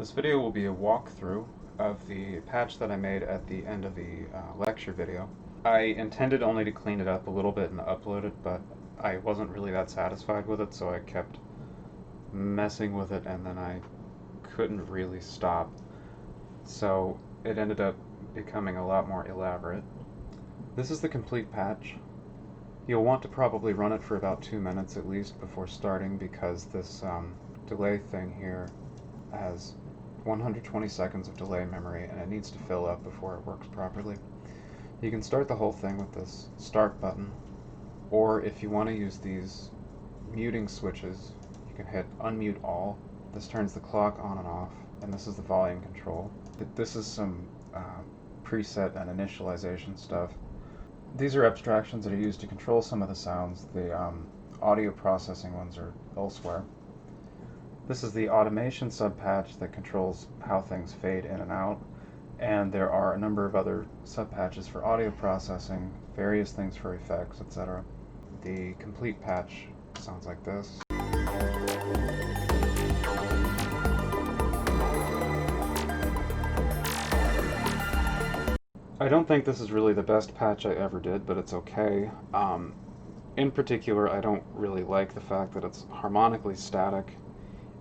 This video will be a walkthrough of the patch that I made at the end of the lecture video. I intended only to clean it up a little bit and upload it, but I wasn't really that satisfied with it, so I kept messing with it and then I couldn't really stop. So it ended up becoming a lot more elaborate. This is the complete patch. You'll want to probably run it for about 2 minutes at least before starting, because this delay thing here has 120 seconds of delay memory and it needs to fill up before it works properly. You can start the whole thing with this start button, or if you want to use these muting switches, you can hit unmute all. This turns the clock on and off, and this is the volume control. This is some preset and initialization stuff. These are abstractions that are used to control some of the sounds. The audio processing ones are elsewhere. This is the automation subpatch that controls how things fade in and out, and there are a number of other subpatches for audio processing, various things for effects, etc. The complete patch sounds like this. I don't think this is really the best patch I ever did, but it's okay. In particular, I don't really like the fact that it's harmonically static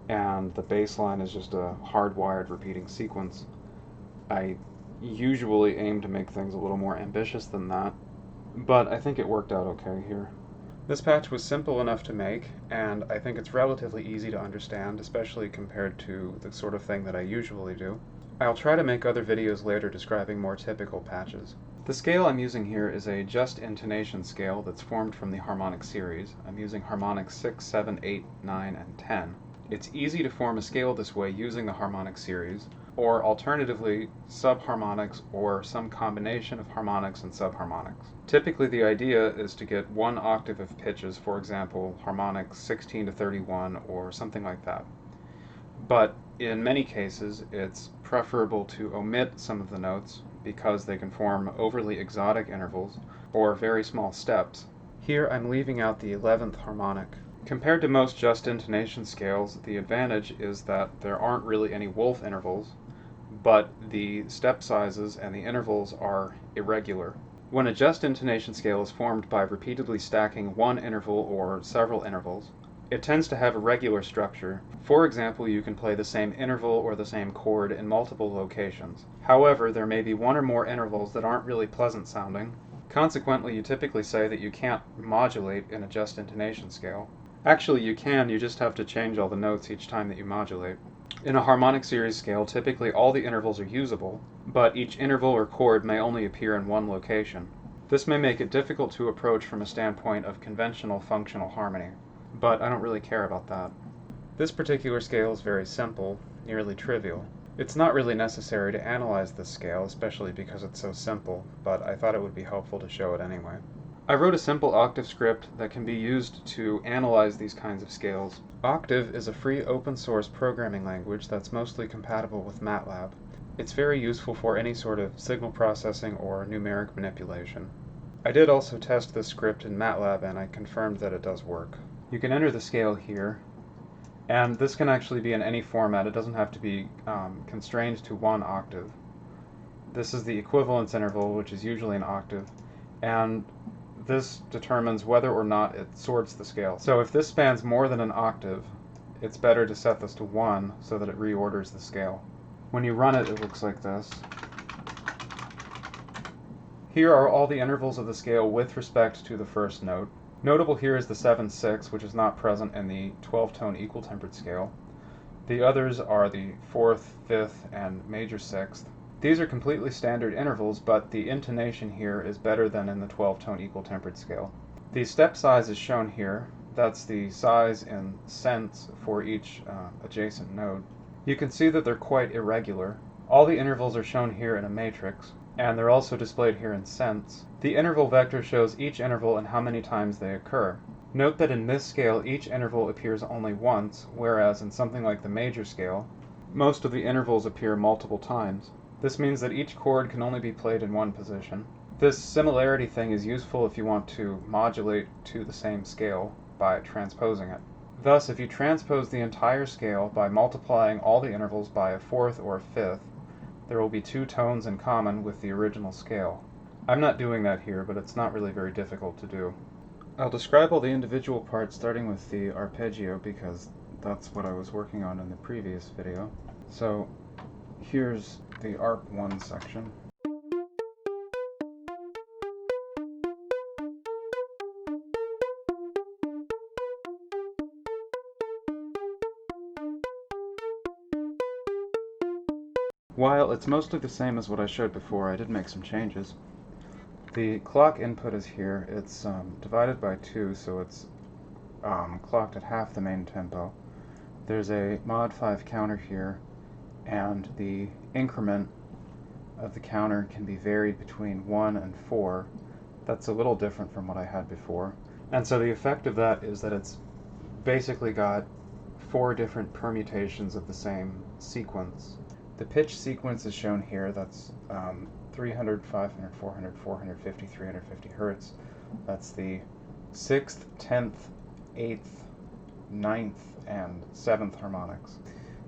and the bass line is just a hardwired repeating sequence. I usually aim to make things a little more ambitious than that, but I think it worked out okay here. This patch was simple enough to make, and I think it's relatively easy to understand, especially compared to the sort of thing that I usually do. I'll try to make other videos later describing more typical patches. The scale I'm using here is a just intonation scale that's formed from the harmonic series. I'm using harmonics 6, 7, 8, 9, and 10. It's easy to form a scale this way using the harmonic series, or alternatively subharmonics or some combination of harmonics and subharmonics. Typically the idea is to get one octave of pitches, for example harmonics 16 to 31 or something like that. But in many cases it's preferable to omit some of the notes because they can form overly exotic intervals or very small steps. Here I'm leaving out the 11th harmonic. Compared to most just intonation scales, the advantage is that there aren't really any wolf intervals, but the step sizes and the intervals are irregular. When a just intonation scale is formed by repeatedly stacking one interval or several intervals, it tends to have a regular structure. For example, you can play the same interval or the same chord in multiple locations. However, there may be one or more intervals that aren't really pleasant sounding. Consequently, you typically say that you can't modulate in a just intonation scale. Actually, you can, you just have to change all the notes each time that you modulate. In a harmonic series scale, typically all the intervals are usable, but each interval or chord may only appear in one location. This may make it difficult to approach from a standpoint of conventional functional harmony, but I don't really care about that. This particular scale is very simple, nearly trivial. It's not really necessary to analyze this scale, especially because it's so simple, but I thought it would be helpful to show it anyway. I wrote a simple Octave script that can be used to analyze these kinds of scales. Octave is a free open source programming language that's mostly compatible with MATLAB. It's very useful for any sort of signal processing or numeric manipulation. I did also test this script in MATLAB and I confirmed that it does work. You can enter the scale here, and this can actually be in any format. It doesn't have to be constrained to one octave. This is the equivalence interval, which is usually an octave, and this determines whether or not it sorts the scale. So if this spans more than an octave, it's better to set this to 1 so that it reorders the scale. When you run it, it looks like this. Here are all the intervals of the scale with respect to the first note. Notable here is the 7/6, which is not present in the 12-tone equal tempered scale. The others are the 4th, 5th, and major 6th. These are completely standard intervals, but the intonation here is better than in the 12-tone equal tempered scale. The step size is shown here. That's the size in cents for each adjacent note. You can see that they're quite irregular. All the intervals are shown here in a matrix, and they're also displayed here in cents. The interval vector shows each interval and how many times they occur. Note that in this scale each interval appears only once, whereas in something like the major scale, most of the intervals appear multiple times. This means that each chord can only be played in one position. This similarity thing is useful if you want to modulate to the same scale by transposing it. Thus, if you transpose the entire scale by multiplying all the intervals by a fourth or a fifth, there will be two tones in common with the original scale. I'm not doing that here, but it's not really very difficult to do. I'll describe all the individual parts starting with the arpeggio because that's what I was working on in the previous video. So here's the ARP1 section. While it's mostly the same as what I showed before, I did make some changes. The clock input is here. It's divided by 2, so it's clocked at half the main tempo. There's a mod 5 counter here, and the increment of the counter can be varied between 1 and 4. That's a little different from what I had before. And so the effect of that is that it's basically got 4 different permutations of the same sequence. The pitch sequence is shown here. That's 300, 500, 400, 450, 350 hertz. That's the 6th, 10th, 8th, 9th, and 7th harmonics.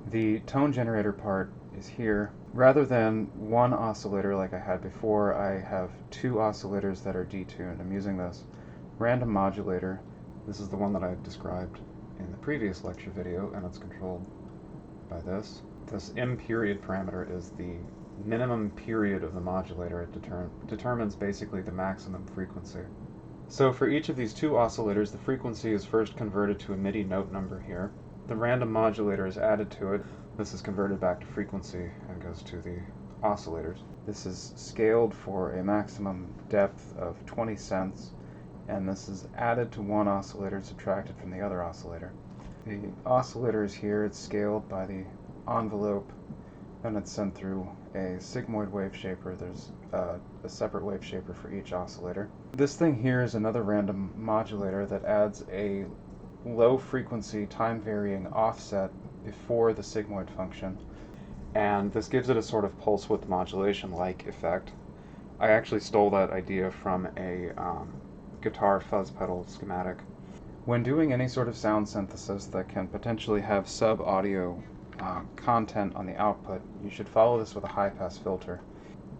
The tone generator part is here. Rather than one oscillator like I had before, I have 2 oscillators that are detuned. I'm using this random modulator. This is the one that I described in the previous lecture video, and it's controlled by this. This M period parameter is the minimum period of the modulator. It determines basically the maximum frequency. So for each of these 2 oscillators, the frequency is first converted to a MIDI note number here. The random modulator is added to it. This is converted back to frequency and goes to the oscillators. This is scaled for a maximum depth of 20 cents, and this is added to one oscillator, subtracted from the other oscillator. The oscillator is here. It's scaled by the envelope, and it's sent through a sigmoid waveshaper. There's a separate waveshaper for each oscillator. This thing here is another random modulator that adds a low frequency time varying offset before the sigmoid function, and this gives it a sort of pulse width modulation-like effect. I actually stole that idea from a guitar fuzz pedal schematic. When doing any sort of sound synthesis that can potentially have sub-audio content on the output, you should follow this with a high-pass filter.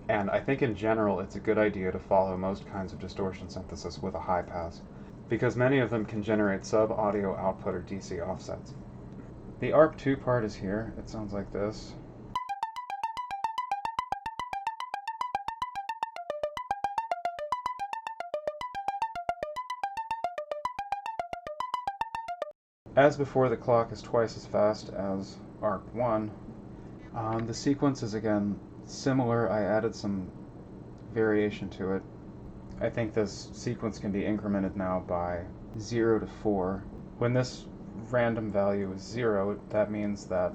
And I think in general it's a good idea to follow most kinds of distortion synthesis with a high pass, because many of them can generate sub-audio output or DC offsets. The ARP2 part is here. It sounds like this. As before, the clock is twice as fast as ARP1. The sequence is again similar. I added some variation to it. I think this sequence can be incremented now by 0 to 4. When this random value is 0, that means that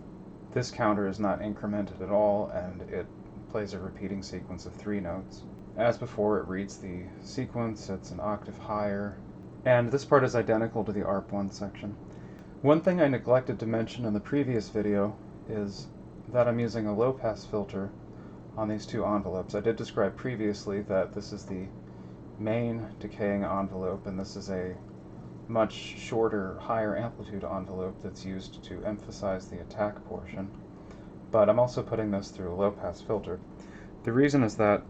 this counter is not incremented at all, and it plays a repeating sequence of 3 notes. As before, it reads the sequence. It's an octave higher, and this part is identical to the ARP1 section. One thing I neglected to mention in the previous video is that I'm using a low-pass filter on these 2 envelopes. I did describe previously that this is the main decaying envelope, and this is a much shorter, higher amplitude envelope that's used to emphasize the attack portion. But I'm also putting this through a low-pass filter. The reason is that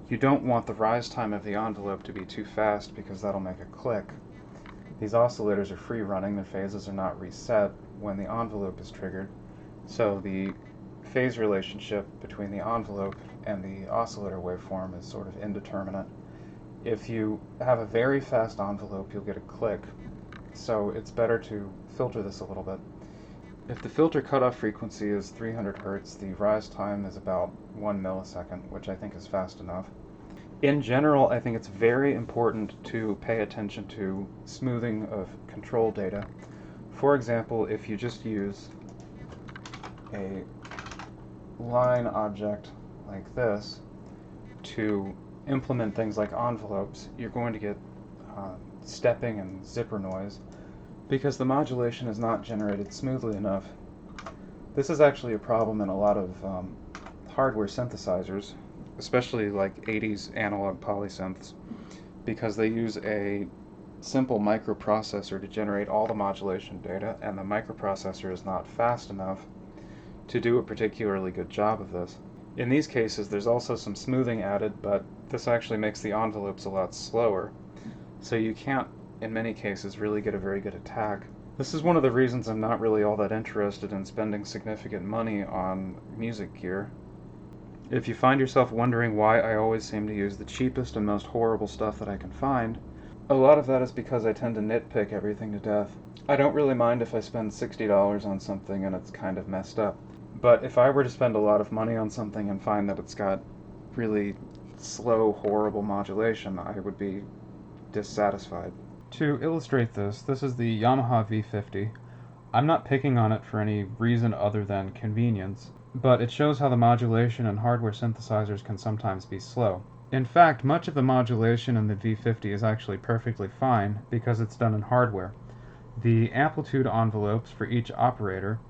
you don't want the rise time of the envelope to be too fast, because that'll make a click. These oscillators are free running. Their phases are not reset when the envelope is triggered, so the phase relationship between the envelope and the oscillator waveform is sort of indeterminate. If you have a very fast envelope, you'll get a click, so it's better to filter this a little bit. If the filter cutoff frequency is 300 Hz, the rise time is about 1 millisecond, which I think is fast enough. In general, I think it's very important to pay attention to smoothing of control data. For example, if you just use a line object like this to implement things like envelopes, you're going to get stepping and zipper noise because the modulation is not generated smoothly enough. This is actually a problem in a lot of hardware synthesizers, especially like 80s analog polysynths, because they use a simple microprocessor to generate all the modulation data, and the microprocessor is not fast enough to do a particularly good job of this. In these cases, there's also some smoothing added, but this actually makes the envelopes a lot slower, so you can't, in many cases, really get a very good attack. This is one of the reasons I'm not really all that interested in spending significant money on music gear. If you find yourself wondering why I always seem to use the cheapest and most horrible stuff that I can find, a lot of that is because I tend to nitpick everything to death. I don't really mind if I spend $60 on something and it's kind of messed up. But if I were to spend a lot of money on something and find that it's got really slow, horrible modulation, I would be dissatisfied. To illustrate this, this is the Yamaha V50. I'm not picking on it for any reason other than convenience, but it shows how the modulation in hardware synthesizers can sometimes be slow. In fact, much of the modulation in the V50 is actually perfectly fine because it's done in hardware. The amplitude envelopes for each operator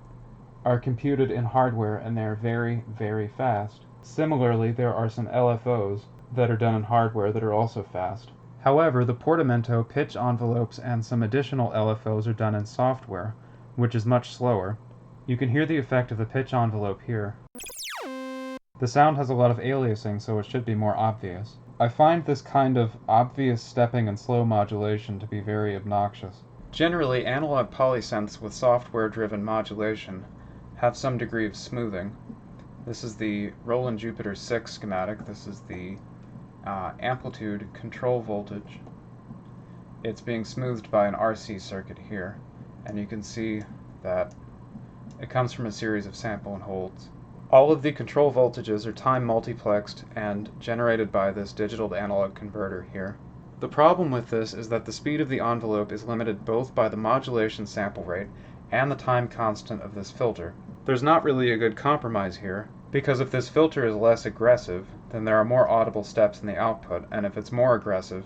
are computed in hardware and they're very, very fast. Similarly, there are some LFOs that are done in hardware that are also fast. However, the portamento, pitch envelopes, and some additional LFOs are done in software, which is much slower. You can hear the effect of the pitch envelope here. The sound has a lot of aliasing, so it should be more obvious. I find this kind of obvious stepping and slow modulation to be very obnoxious. Generally, analog polysynths with software-driven modulation have some degree of smoothing. This is the Roland Jupiter-6 schematic. This is the amplitude control voltage. It's being smoothed by an RC circuit here, and you can see that it comes from a series of sample and holds. All of the control voltages are time multiplexed and generated by this digital to analog converter here. The problem with this is that the speed of the envelope is limited both by the modulation sample rate and the time constant of this filter. There's not really a good compromise here, because if this filter is less aggressive, then there are more audible steps in the output, and if it's more aggressive,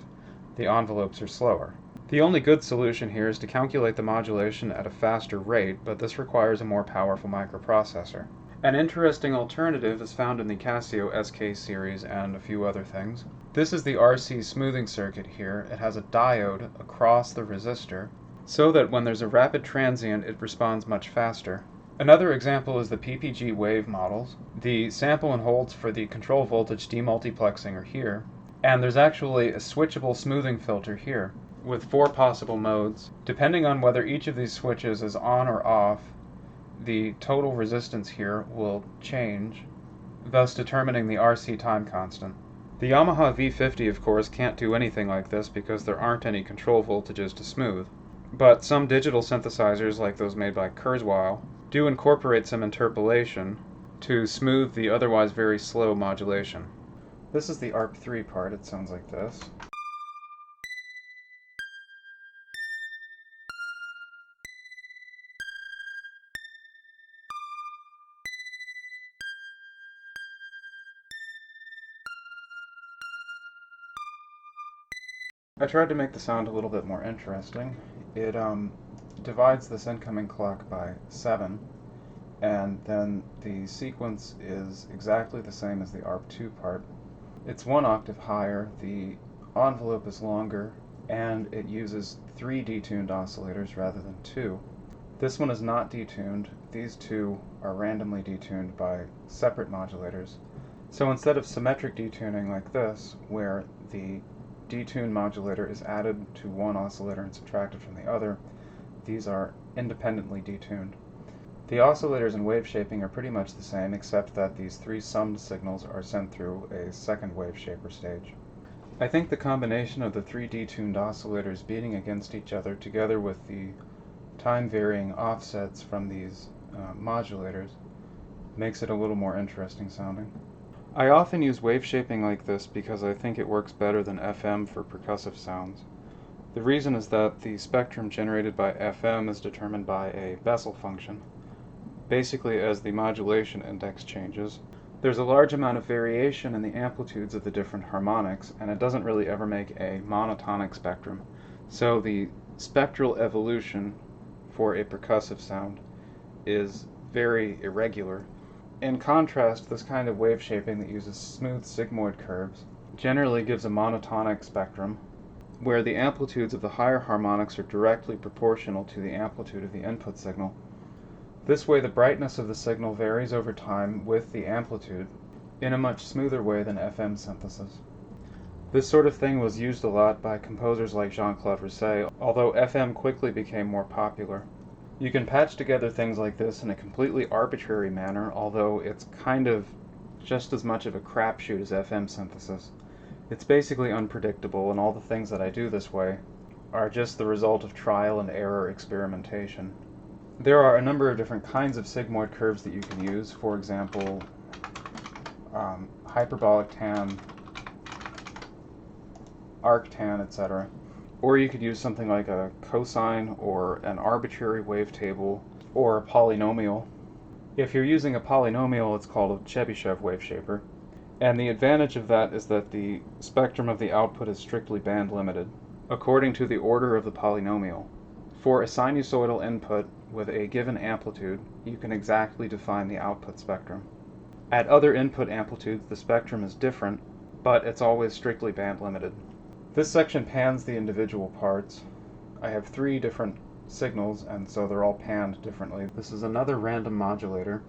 the envelopes are slower. The only good solution here is to calculate the modulation at a faster rate, but this requires a more powerful microprocessor. An interesting alternative is found in the Casio SK series and a few other things. This is the RC smoothing circuit here. It has a diode across the resistor, so that when there's a rapid transient it responds much faster. Another example is the PPG wave models. The sample and holds for the control voltage demultiplexing are here, and there's actually a switchable smoothing filter here, with 4 possible modes. Depending on whether each of these switches is on or off, the total resistance here will change, thus determining the RC time constant. The Yamaha V50, of course, can't do anything like this because there aren't any control voltages to smooth. But some digital synthesizers, like those made by Kurzweil, do incorporate some interpolation to smooth the otherwise very slow modulation. This is the ARP3 part. It sounds like this. I tried to make the sound a little bit more interesting. It divides this incoming clock by 7, and then the sequence is exactly the same as the ARP2 part. It's 1 octave higher, the envelope is longer, and it uses 3 detuned oscillators rather than 2. This one is not detuned. These two are randomly detuned by separate modulators. So instead of symmetric detuning like this, where the detuned modulator is added to one oscillator and subtracted from the other, these are independently detuned. The oscillators in waveshaping are pretty much the same, except that these 3 summed signals are sent through a second waveshaper stage. I think the combination of the 3 detuned oscillators beating against each other, together with the time-varying offsets from these modulators, makes it a little more interesting sounding. I often use waveshaping like this because I think it works better than FM for percussive sounds. The reason is that the spectrum generated by FM is determined by a Bessel function. Basically, as the modulation index changes, there's a large amount of variation in the amplitudes of the different harmonics, and it doesn't really ever make a monotonic spectrum. So the spectral evolution for a percussive sound is very irregular. In contrast, this kind of wave shaping that uses smooth sigmoid curves generally gives a monotonic spectrum, where the amplitudes of the higher harmonics are directly proportional to the amplitude of the input signal. This way the brightness of the signal varies over time with the amplitude in a much smoother way than FM synthesis. This sort of thing was used a lot by composers like Jean-Claude Rousset, although FM quickly became more popular. You can patch together things like this in a completely arbitrary manner, although it's kind of just as much of a crapshoot as FM synthesis. It's basically unpredictable, and all the things that I do this way are just the result of trial and error experimentation. There are a number of different kinds of sigmoid curves that you can use. For example, hyperbolic tan, arctan, etc. Or you could use something like a cosine or an arbitrary wavetable or a polynomial. If you're using a polynomial, it's called a Chebyshev waveshaper. And the advantage of that is that the spectrum of the output is strictly band limited, according to the order of the polynomial. For a sinusoidal input with a given amplitude, you can exactly define the output spectrum. At other input amplitudes, the spectrum is different, but it's always strictly band limited. This section pans the individual parts. I have 3 different signals, and so they're all panned differently. This is another random modulator.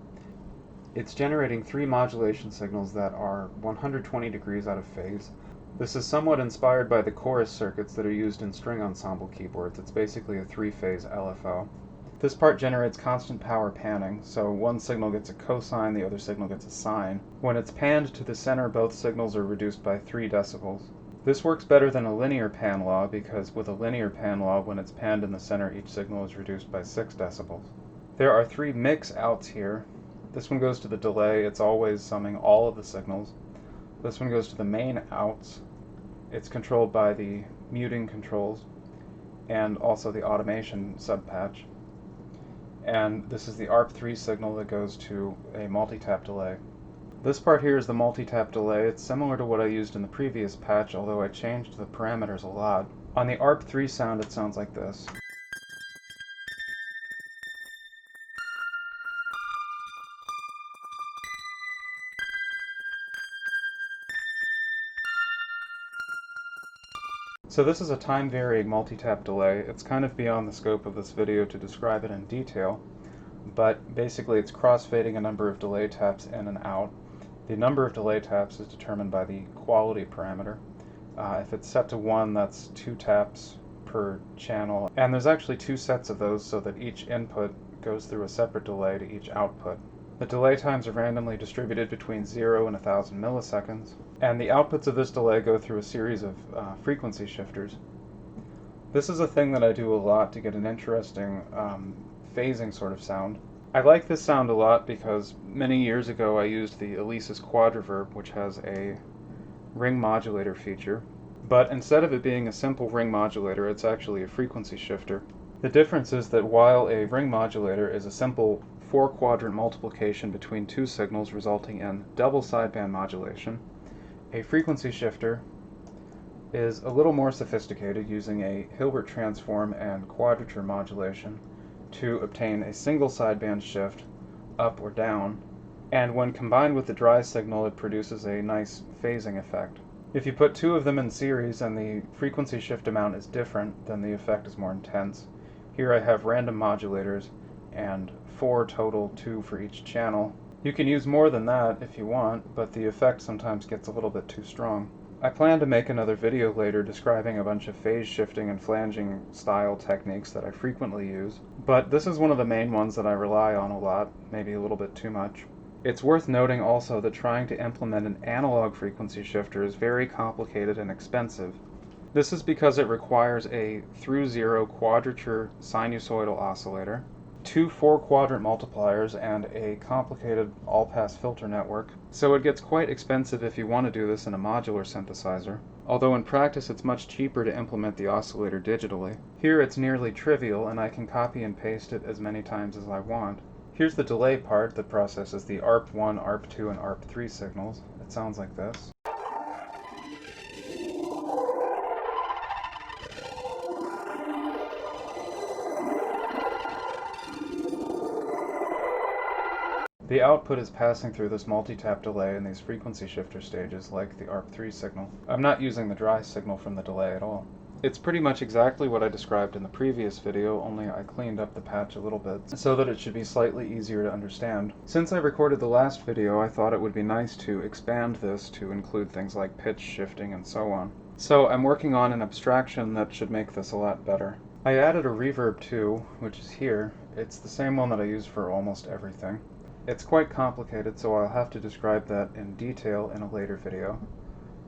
It's generating 3 modulation signals that are 120 degrees out of phase. This is somewhat inspired by the chorus circuits that are used in string ensemble keyboards. It's basically a 3-phase LFO. This part generates constant power panning, so one signal gets a cosine, the other signal gets a sine. When it's panned to the center, both signals are reduced by 3 decibels. This works better than a linear pan law because with a linear pan law, when it's panned in the center, each signal is reduced by 6 decibels. There are 3 mix outs here. This one goes to the delay. It's always summing all of the signals. This one goes to the main outs. It's controlled by the muting controls and also the automation subpatch. And this is the ARP3 signal that goes to a multitap delay. This part here is the multitap delay. It's similar to what I used in the previous patch, although I changed the parameters a lot. On the ARP3 sound, it sounds like this. So this is a time-varying multitap delay. It's kind of beyond the scope of this video to describe it in detail, but basically it's crossfading a number of delay taps in and out. The number of delay taps is determined by the quality parameter. If it's set to 1, that's 2 taps per channel, and there's actually 2 sets of those so that each input goes through a separate delay to each output. The delay times are randomly distributed between 0 and 1,000 milliseconds, and the outputs of this delay go through a series of frequency shifters. This is a thing that I do a lot to get an interesting phasing sort of sound. I like this sound a lot because many years ago I used the Alesis quad reverb, which has a ring modulator feature, but instead of it being a simple ring modulator, it's actually a frequency shifter. The difference is that while a ring modulator is a simple 4-quadrant multiplication between 2 signals resulting in double sideband modulation, a frequency shifter is a little more sophisticated, using a Hilbert transform and quadrature modulation to obtain a single sideband shift up or down, and when combined with the dry signal it produces a nice phasing effect. If you put 2 of them in series and the frequency shift amount is different, then the effect is more intense. Here I have random modulators and 4 total, 2 for each channel. You can use more than that if you want, but the effect sometimes gets a little bit too strong. I plan to make another video later describing a bunch of phase shifting and flanging style techniques that I frequently use, but this is one of the main ones that I rely on a lot, maybe a little bit too much. It's worth noting also that trying to implement an analog frequency shifter is very complicated and expensive. This is because it requires a through-zero quadrature sinusoidal oscillator, 2 4-quadrant multipliers, and a complicated all-pass filter network. So it gets quite expensive if you want to do this in a modular synthesizer, although in practice it's much cheaper to implement the oscillator digitally. Here it's nearly trivial, and I can copy and paste it as many times as I want. Here's the delay part that processes the ARP1, ARP2, and ARP3 signals. It sounds like this. The output is passing through this multitap delay in these frequency shifter stages like the ARP3 signal. I'm not using the dry signal from the delay at all. It's pretty much exactly what I described in the previous video, only I cleaned up the patch a little bit so that it should be slightly easier to understand. Since I recorded the last video, I thought it would be nice to expand this to include things like pitch shifting and so on. So I'm working on an abstraction that should make this a lot better. I added a reverb too, which is here. It's the same one that I use for almost everything. It's quite complicated, so I'll have to describe that in detail in a later video.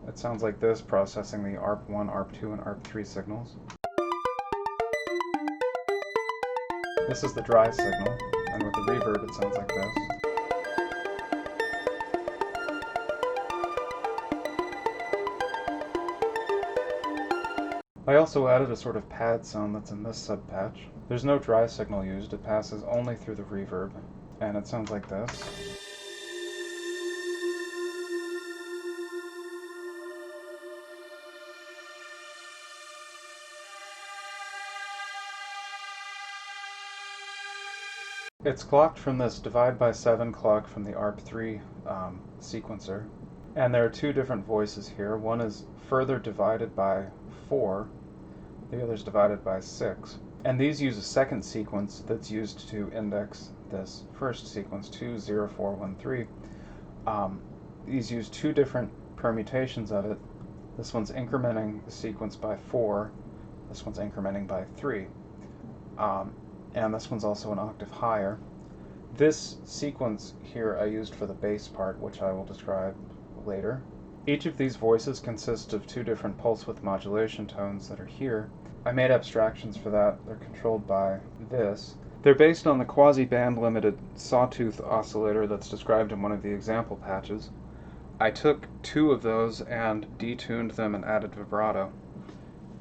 It sounds like this, processing the ARP1, ARP2, and ARP3 signals. This is the dry signal, and with the reverb it sounds like this. I also added a sort of pad sound that's in this subpatch. There's no dry signal used, it passes only through the reverb, and it sounds like this. It's clocked from this divide by 7 clock from the ARP3 sequencer. And there are two different voices here. One is further divided by 4, the other is divided by 6. And these use a second sequence that's used to index this first sequence, 2, 0, 4, 1, 3. These use two different permutations of it. This one's incrementing the sequence by 4, this one's incrementing by 3. And this one's also an octave higher. This sequence here I used for the bass part, which I will describe later. Each of these voices consists of two different pulse width modulation tones that are here. I made abstractions for that. They're controlled by this. They're based on the quasi-band limited sawtooth oscillator that's described in one of the example patches. I took two of those and detuned them and added vibrato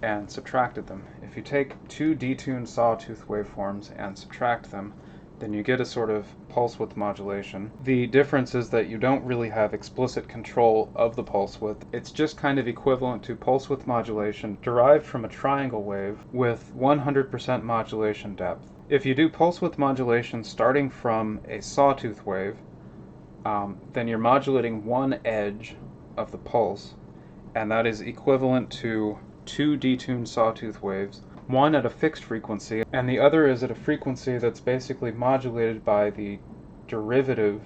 and subtracted them. If you take two detuned sawtooth waveforms and subtract them, then you get a sort of pulse width modulation. The difference is that you don't really have explicit control of the pulse width. It's just kind of equivalent to pulse width modulation derived from a triangle wave with 100% modulation depth. If you do pulse width modulation starting from a sawtooth wave, then you're modulating one edge of the pulse, and that is equivalent to two detuned sawtooth waves, one at a fixed frequency, and the other is at a frequency that's basically modulated by the derivative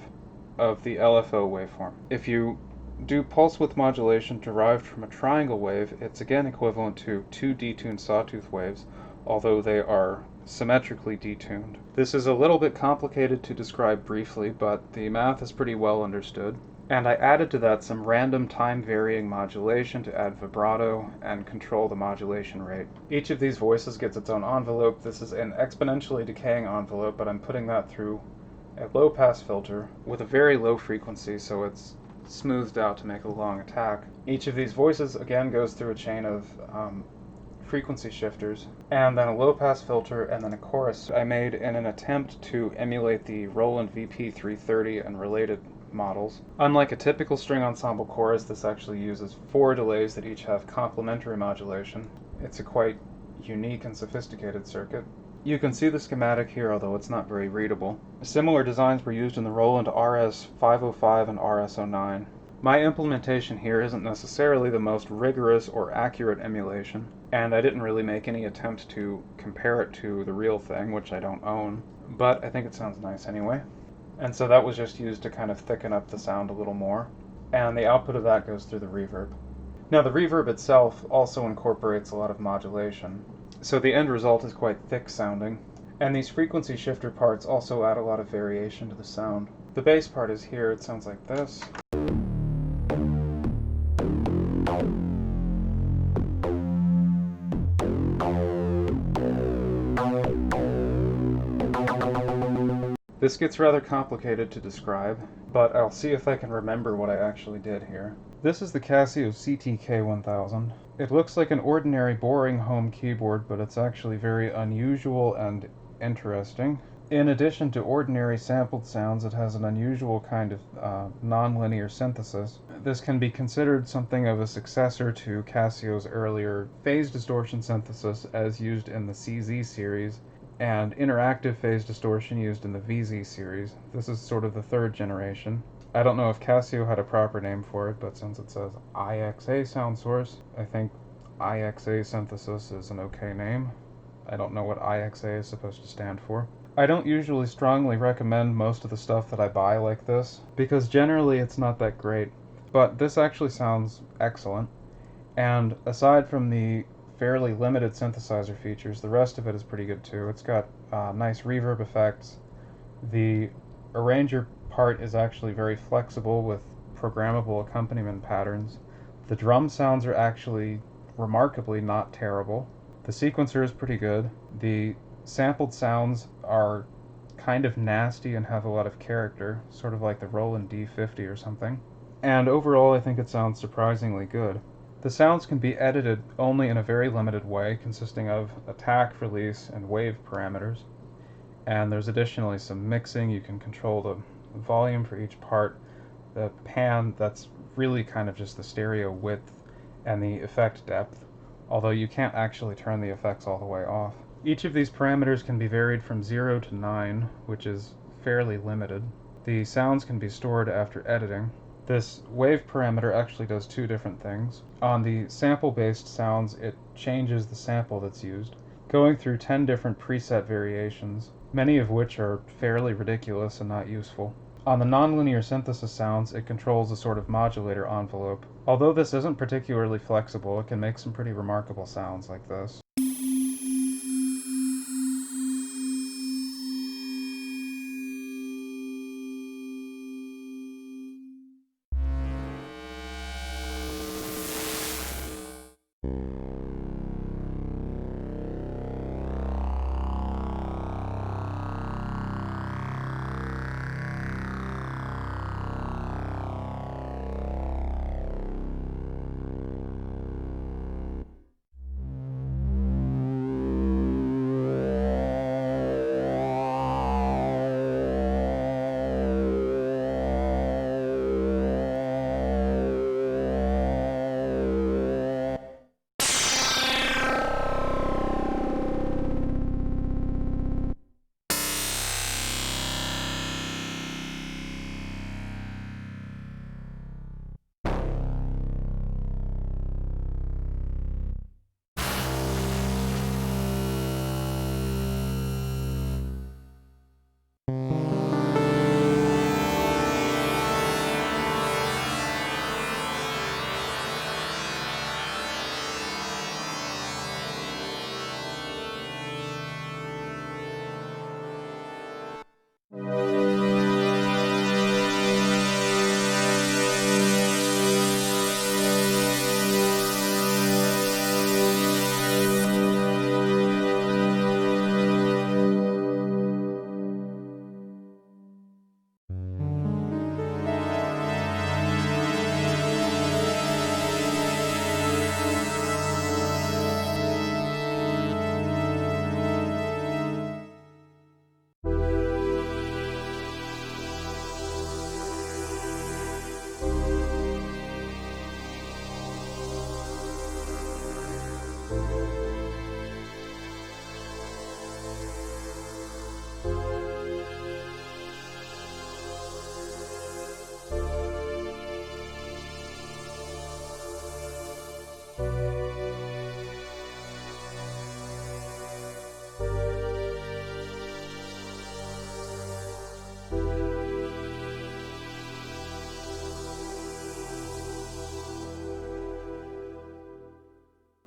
of the LFO waveform. If you do pulse width modulation derived from a triangle wave, it's again equivalent to two detuned sawtooth waves, although they are symmetrically detuned. This is a little bit complicated to describe briefly, but the math is pretty well understood. And I added to that some random time-varying modulation to add vibrato and control the modulation rate. Each of these voices gets its own envelope. This is an exponentially decaying envelope, but I'm putting that through a low-pass filter with a very low frequency, so it's smoothed out to make a long attack. Each of these voices, again, goes through a chain of frequency shifters, and then a low-pass filter, and then a chorus I made in an attempt to emulate the Roland VP-330 and related models. Unlike a typical string ensemble chorus, this actually uses 4 delays that each have complementary modulation. It's a quite unique and sophisticated circuit. You can see the schematic here, although it's not very readable. Similar designs were used in the Roland RS505 and RS09. My implementation here isn't necessarily the most rigorous or accurate emulation, and I didn't really make any attempt to compare it to the real thing, which I don't own, but I think it sounds nice anyway. And so that was just used to kind of thicken up the sound a little more, and the output of that goes through the reverb. Now the reverb itself also incorporates a lot of modulation, so the end result is quite thick sounding, and these frequency shifter parts also add a lot of variation to the sound. The bass part is here, it sounds like this. This gets rather complicated to describe, but I'll see if I can remember what I actually did here. This is the Casio CTK-1000. It looks like an ordinary boring home keyboard, but it's actually very unusual and interesting. In addition to ordinary sampled sounds, it has an unusual kind of nonlinear synthesis. This can be considered something of a successor to Casio's earlier phase distortion synthesis as used in the CZ series, and interactive phase distortion used in the VZ series. This is sort of the third generation. I don't know if Casio had a proper name for it, but since it says IXA sound source, I think IXA synthesis is an okay name. I don't know what IXA is supposed to stand for. I don't usually strongly recommend most of the stuff that I buy like this, because generally it's not that great. But this actually sounds excellent, and aside from the fairly limited synthesizer features, the rest of it is pretty good too. It's got nice reverb effects. The arranger part is actually very flexible with programmable accompaniment patterns. The drum sounds are actually remarkably not terrible. The sequencer is pretty good. The sampled sounds are kind of nasty and have a lot of character, sort of like the Roland VP-330 or something. And overall, I think it sounds surprisingly good. The sounds can be edited only in a very limited way, consisting of attack, release, and wave parameters. And there's additionally some mixing. You can control the volume for each part. The pan, that's really kind of just the stereo width, and the effect depth, although you can't actually turn the effects all the way off. Each of these parameters can be varied from 0 to 9, which is fairly limited. The sounds can be stored after editing. This wave parameter actually does two different things. On the sample-based sounds, it changes the sample that's used, going through 10 different preset variations, many of which are fairly ridiculous and not useful. On the nonlinear synthesis sounds, it controls a sort of modulator envelope. Although this isn't particularly flexible, it can make some pretty remarkable sounds like this.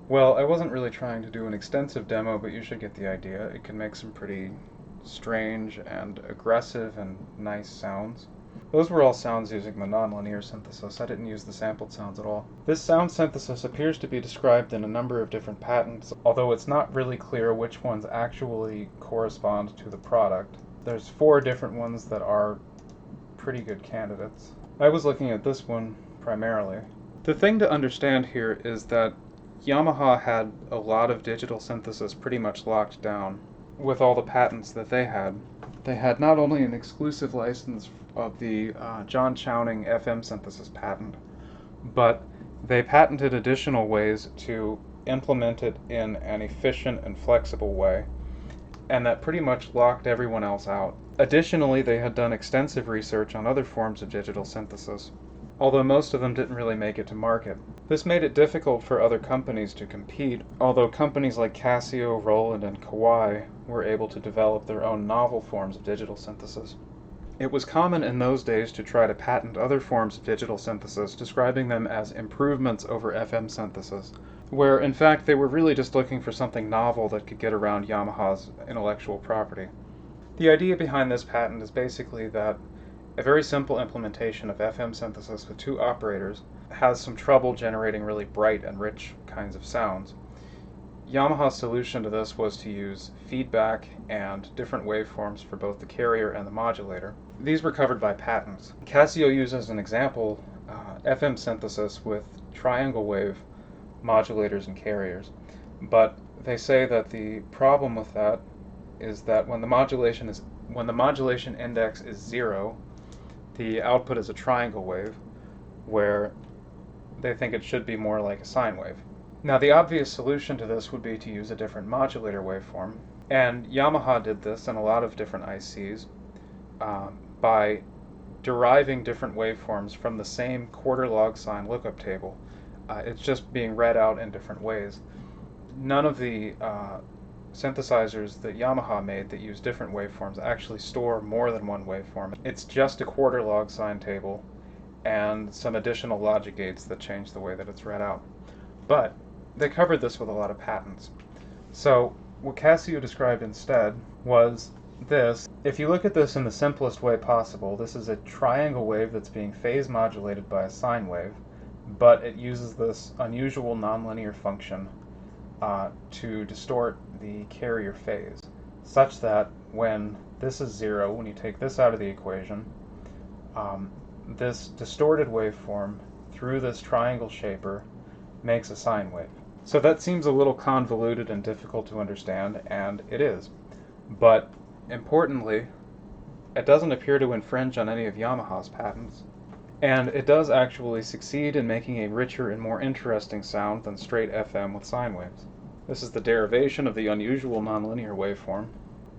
Well, I wasn't really trying to do an extensive demo, but you should get the idea. It can make some pretty strange and aggressive and nice sounds. Those were all sounds using the nonlinear synthesis. I didn't use the sampled sounds at all. This sound synthesis appears to be described in a number of different patents, although it's not really clear which ones actually correspond to the product. There's 4 different ones that are pretty good candidates. I was looking at this one primarily. The thing to understand here is that Yamaha had a lot of digital synthesis pretty much locked down with all the patents that they had. They had not only an exclusive license of the John Chowning FM synthesis patent, but they patented additional ways to implement it in an efficient and flexible way, and that pretty much locked everyone else out. Additionally, they had done extensive research on other forms of digital synthesis, although most of them didn't really make it to market. This made it difficult for other companies to compete, although companies like Casio, Roland, and Kawai were able to develop their own novel forms of digital synthesis. It was common in those days to try to patent other forms of digital synthesis, describing them as improvements over FM synthesis, where in fact they were really just looking for something novel that could get around Yamaha's intellectual property. The idea behind this patent is basically that a very simple implementation of FM synthesis with two operators has some trouble generating really bright and rich kinds of sounds. Yamaha's solution to this was to use feedback and different waveforms for both the carrier and the modulator. These were covered by patents. Casio uses as an example FM synthesis with triangle wave modulators and carriers, but they say that the problem with that is that when the modulation index is 0, the output is a triangle wave, where they think it should be more like a sine wave. Now, the obvious solution to this would be to use a different modulator waveform, and Yamaha did this in a lot of different ICs by deriving different waveforms from the same quarter log sine lookup table. It's just being read out in different ways. None of the synthesizers that Yamaha made that use different waveforms actually store more than one waveform. It's just a quarter log sine table and some additional logic gates that change the way that it's read out. But they covered this with a lot of patents. So what Casio described instead was this. If you look at this in the simplest way possible, this is a triangle wave that's being phase modulated by a sine wave, but it uses this unusual nonlinear function to distort the carrier phase, such that when this is 0, when you take this out of the equation, this distorted waveform through this triangle shaper makes a sine wave. So that seems a little convoluted and difficult to understand, and it is. But importantly, it doesn't appear to infringe on any of Yamaha's patents. And it does actually succeed in making a richer and more interesting sound than straight FM with sine waves. This is the derivation of the unusual nonlinear waveform.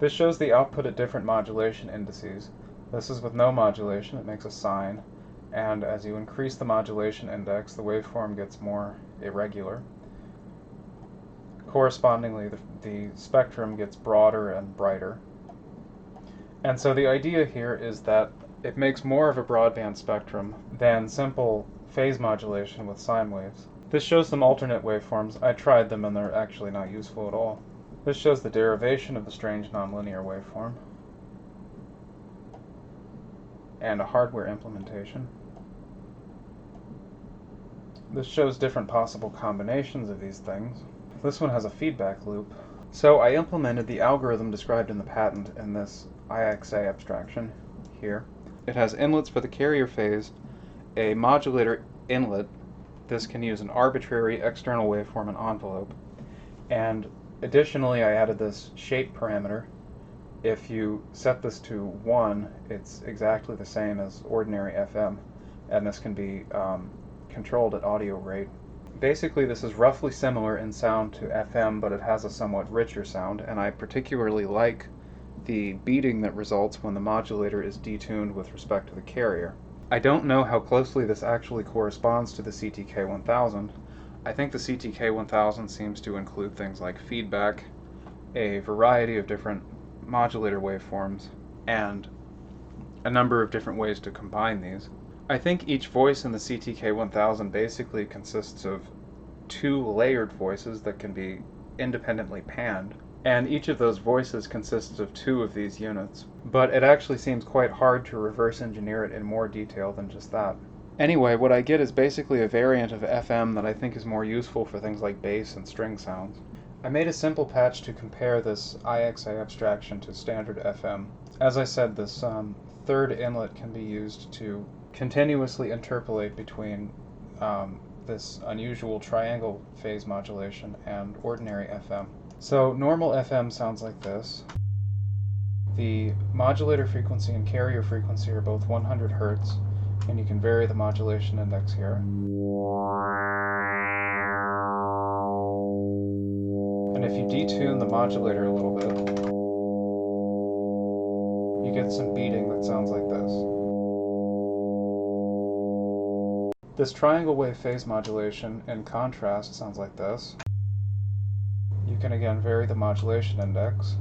This shows the output at different modulation indices. This is with no modulation, it makes a sine, and as you increase the modulation index, the waveform gets more irregular. Correspondingly, the spectrum gets broader and brighter. And so the idea here is that it makes more of a broadband spectrum than simple phase modulation with sine waves. This shows some alternate waveforms. I tried them and they're actually not useful at all. This shows the derivation of the strange nonlinear waveform and a hardware implementation. This shows different possible combinations of these things. This one has a feedback loop. So I implemented the algorithm described in the patent in this IXA abstraction here. It has inlets for the carrier phase, a modulator inlet. This can use an arbitrary external waveform and envelope. And additionally, I added this shape parameter. If you set this to 1, it's exactly the same as ordinary FM, and this can be controlled at audio rate. Basically, this is roughly similar in sound to FM, but it has a somewhat richer sound, and I particularly like the beating that results when the modulator is detuned with respect to the carrier. I don't know how closely this actually corresponds to the CTK-1000. I think the CTK-1000 seems to include things like feedback, a variety of different modulator waveforms, and a number of different ways to combine these. I think each voice in the CTK-1000 basically consists of 2 layered voices that can be independently panned, and each of those voices consists of 2 of these units. But it actually seems quite hard to reverse engineer it in more detail than just that. Anyway, what I get is basically a variant of FM that I think is more useful for things like bass and string sounds. I made a simple patch to compare this IXA abstraction to standard FM. As I said, this third inlet can be used to continuously interpolate between this unusual triangle phase modulation and ordinary FM. So normal FM sounds like this. The modulator frequency and carrier frequency are both 100 Hertz, and you can vary the modulation index here. And if you detune the modulator a little bit, you get some beating that sounds like this. This triangle wave phase modulation in contrast sounds like this. You can again vary the modulation index.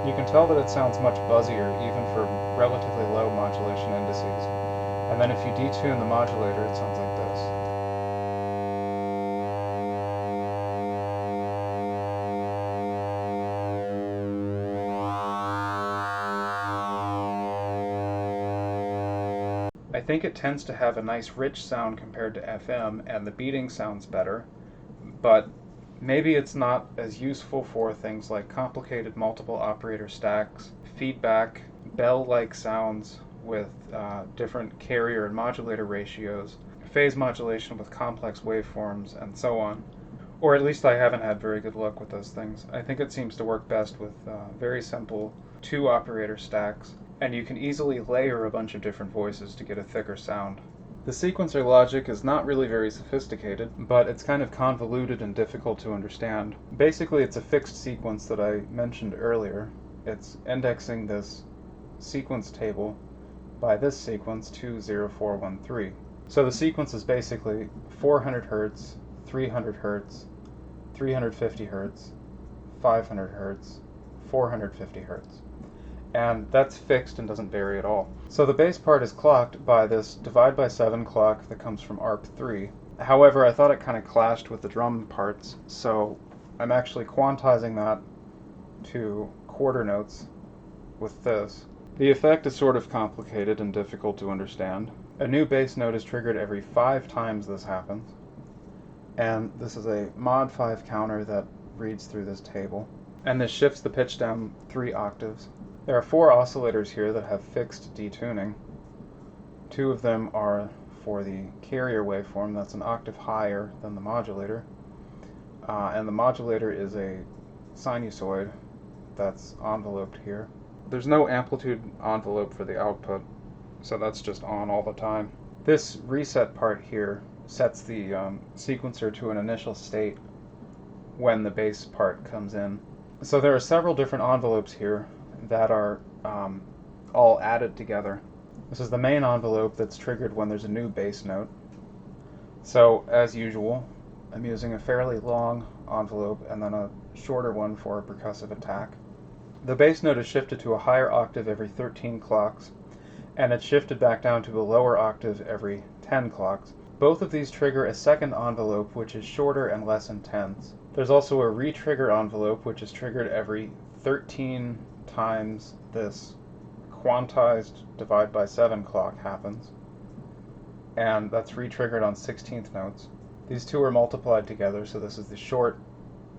You can tell that it sounds much buzzier even for relatively low modulation indices. And then if you detune the modulator, it sounds like this. I think it tends to have a nice rich sound compared to FM, and the beating sounds better, but maybe it's not as useful for things like complicated multiple operator stacks, feedback, bell-like sounds with different carrier and modulator ratios, phase modulation with complex waveforms, and so on. Or at least I haven't had very good luck with those things. I think it seems to work best with very simple 2-operator stacks, and you can easily layer a bunch of different voices to get a thicker sound. The sequencer logic is not really very sophisticated, but it's kind of convoluted and difficult to understand. Basically, it's a fixed sequence that I mentioned earlier. It's indexing this sequence table by this sequence 20413. So the sequence is basically 400 Hz, 300 Hz, 350 Hz, 500 Hz, 450 Hz. And that's fixed and doesn't vary at all. So the bass part is clocked by this divide by 7 clock that comes from ARP3. However, I thought it kind of clashed with the drum parts, so I'm actually quantizing that to quarter notes with this. The effect is sort of complicated and difficult to understand. A new bass note is triggered every 5 times this happens, and this is a mod 5 counter that reads through this table, and this shifts the pitch down 3 octaves. There are 4 oscillators here that have fixed detuning. 2 of them are for the carrier waveform, that's an octave higher than the modulator, and the modulator is a sinusoid that's enveloped here. There's no amplitude envelope for the output, so that's just on all the time. This reset part here sets the sequencer to an initial state when the bass part comes in. So there are several different envelopes here that are all added together. This is the main envelope that's triggered when there's a new bass note. So, as usual, I'm using a fairly long envelope and then a shorter one for a percussive attack. The bass note is shifted to a higher octave every 13 clocks, and it's shifted back down to a lower octave every 10 clocks. Both of these trigger a second envelope, which is shorter and less intense. There's also a re-trigger envelope, which is triggered every 13 times this quantized divide by 7 clock happens, and that's re-triggered on 16th notes. These two are multiplied together, so this is the short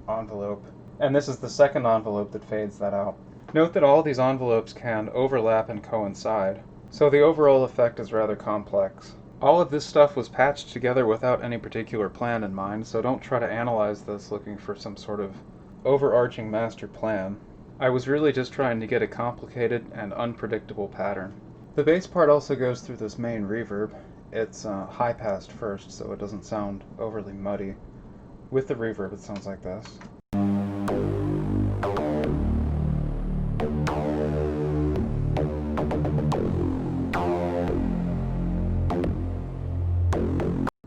envelope, and this is the second envelope that fades that out. Note that all these envelopes can overlap and coincide, so the overall effect is rather complex. All of this stuff was patched together without any particular plan in mind, so don't try to analyze this looking for some sort of overarching master plan. I was really just trying to get a complicated and unpredictable pattern. The bass part also goes through this main reverb. It's high-passed first, so it doesn't sound overly muddy. With the reverb, it sounds like this.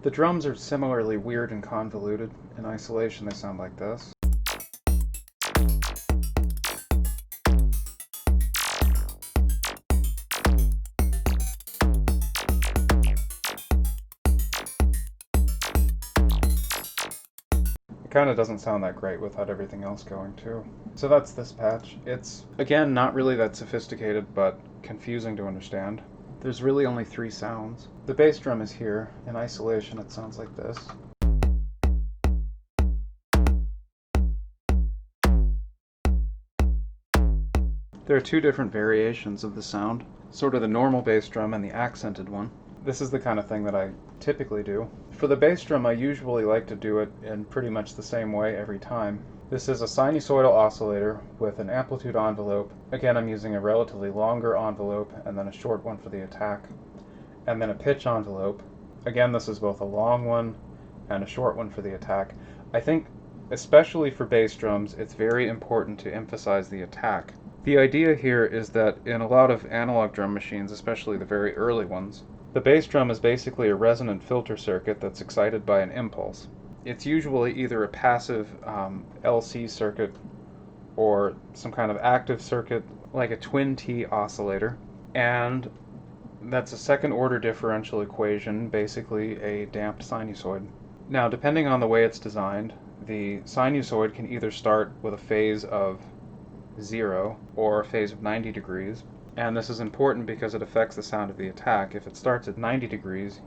The drums are similarly weird and convoluted. In isolation, they sound like this. Kind of doesn't sound that great without everything else going too. So that's this patch. It's, again, not really that sophisticated, but confusing to understand. There's really only 3 sounds. The bass drum is here. In isolation, it sounds like this. There are 2 different variations of the sound, sort of the normal bass drum and the accented one. This is the kind of thing that I typically do. For the bass drum, I usually like to do it in pretty much the same way every time. This is a sinusoidal oscillator with an amplitude envelope. Again, I'm using a relatively longer envelope and then a short one for the attack. And then a pitch envelope. Again, this is both a long one and a short one for the attack. I think, especially for bass drums, it's very important to emphasize the attack. The idea here is that in a lot of analog drum machines, especially the very early ones, the bass drum is basically a resonant filter circuit that's excited by an impulse. It's usually either a passive LC circuit or some kind of active circuit like a twin T oscillator, and that's a second order differential equation, basically a damped sinusoid. Now, depending on the way it's designed, the sinusoid can either start with a phase of 0 or a phase of 90 degrees, and this is important because it affects the sound of the attack. If it starts at 90 degrees,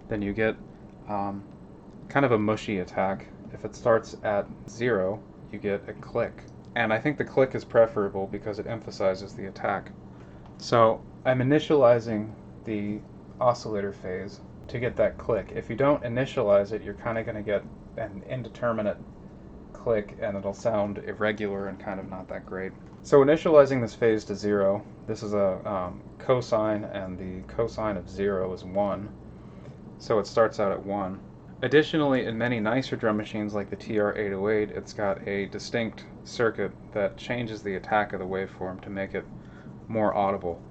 then you get kind of a mushy attack. If it starts at 0, you get a click. And I think the click is preferable because it emphasizes the attack. So I'm initializing the oscillator phase to get that click. If you don't initialize it, you're kind of going to get an indeterminate click, and it'll sound irregular and kind of not that great. So initializing this phase to 0, this is a cosine, and the cosine of 0 is 1, so it starts out at 1. Additionally, in many nicer drum machines like the TR-808, it's got a distinct circuit that changes the attack of the waveform to make it more audible.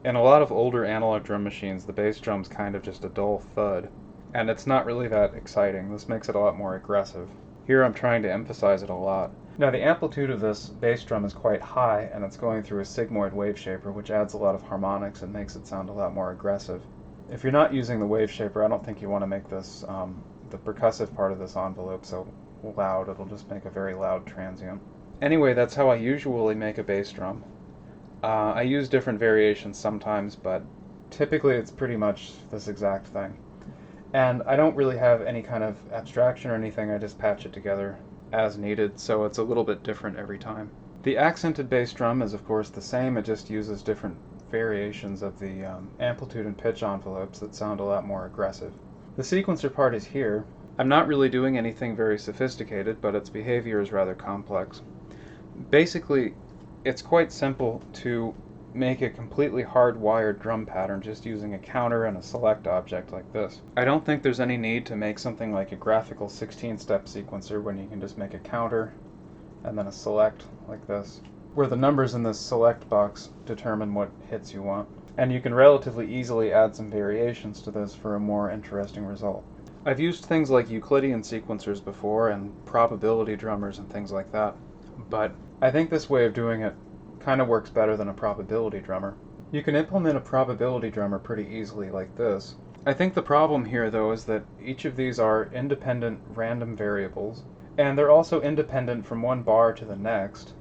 In a lot of older analog drum machines, the bass drum's kind of just a dull thud, and it's not really that exciting. This makes it a lot more aggressive. Here I'm trying to emphasize it a lot. Now, the amplitude of this bass drum is quite high, and it's going through a sigmoid waveshaper, which adds a lot of harmonics and makes it sound a lot more aggressive. If you're not using the waveshaper, I don't think you want to make this, the percussive part of this envelope so loud. It'll just make a very loud transient. Anyway, that's how I usually make a bass drum. I use different variations sometimes, but typically it's pretty much this exact thing. And I don't really have any kind of abstraction or anything, I just patch it together as needed, so it's a little bit different every time. The accented bass drum is of course the same, it just uses different variations of the amplitude and pitch envelopes that sound a lot more aggressive. The sequencer part is here. I'm not really doing anything very sophisticated, but its behavior is rather complex. Basically, it's quite simple to make a completely hardwired drum pattern just using a counter and a select object like this. I don't think there's any need to make something like a graphical 16-step sequencer when you can just make a counter and then a select like this, where the numbers in this select box determine what hits you want. And you can relatively easily add some variations to this for a more interesting result. I've used things like Euclidean sequencers before and probability drummers and things like that, but I think this way of doing it kind of works better than a probability drummer. You can implement a probability drummer pretty easily like this. I think the problem here though is that each of these are independent random variables, and they're also independent from one bar to the next,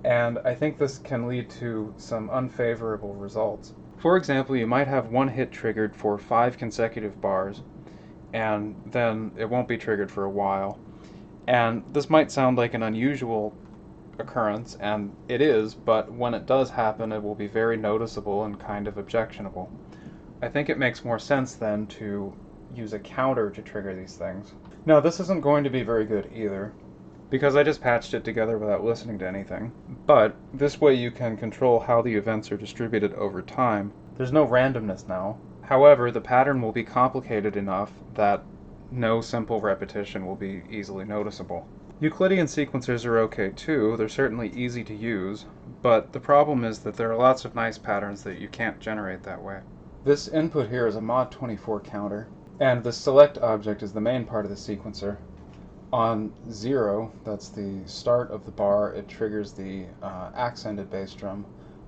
and I think this can lead to some unfavorable results. For example, you might have one hit triggered for 5 consecutive bars, and then it won't be triggered for a while. And this might sound like an unusual occurrence, and it is, but when it does happen, it will be very noticeable and kind of objectionable. I think it makes more sense then to use a counter to trigger these things. Now, this isn't going to be very good either, because I just patched it together without listening to anything, but this way you can control how the events are distributed over time. There's no randomness now. However, the pattern will be complicated enough that no simple repetition will be easily noticeable. Euclidean sequencers are okay too, they're certainly easy to use, but the problem is that there are lots of nice patterns that you can't generate that way. This input here is a mod 24 counter, and the select object is the main part of the sequencer. On 0, that's the start of the bar, it triggers the accented bass drum.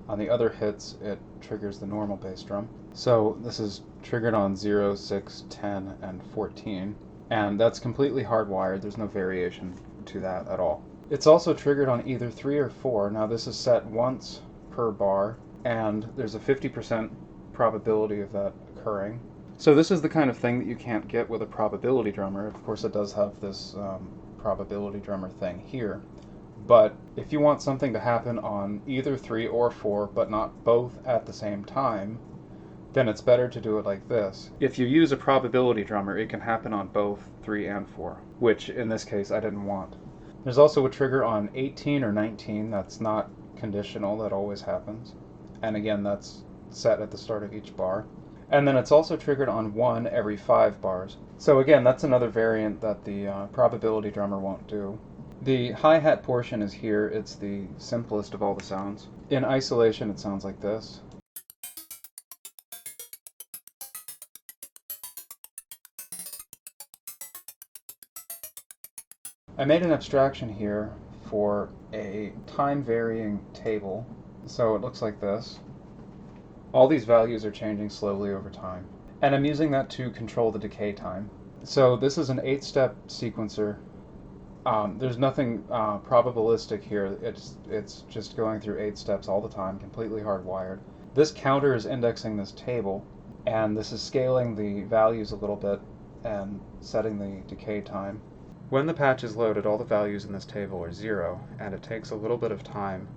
On the other hits, it triggers the normal bass drum. So this is triggered on 0, 6, 10, and 14, and that's completely hardwired, there's no variation to that at all. It's also triggered on either 3 or 4. Now this is set once per bar, and there's a 50% probability of that occurring. So this is the kind of thing that you can't get with a probability drummer. Of course it does have this probability drummer thing here, but if you want something to happen on either 3 or 4 but not both at the same time, then it's better to do it like this. If you use a probability drummer, it can happen on both 3 and 4, which in this case I didn't want. There's also a trigger on 18 or 19, that's not conditional, that always happens. And again, that's set at the start of each bar. And then it's also triggered on 1 every 5 bars. So again, that's another variant that the probability drummer won't do. The hi-hat portion is here. It's the simplest of all the sounds. In isolation, it sounds like this. I made an abstraction here for a time-varying table, so it looks like this. All these values are changing slowly over time, and I'm using that to control the decay time. So this is an 8-step sequencer. There's nothing probabilistic here. It's just going through 8 steps all the time, completely hardwired. This counter is indexing this table, and this is scaling the values a little bit and setting the decay time. When the patch is loaded, all the values in this table are 0, and it takes a little bit of time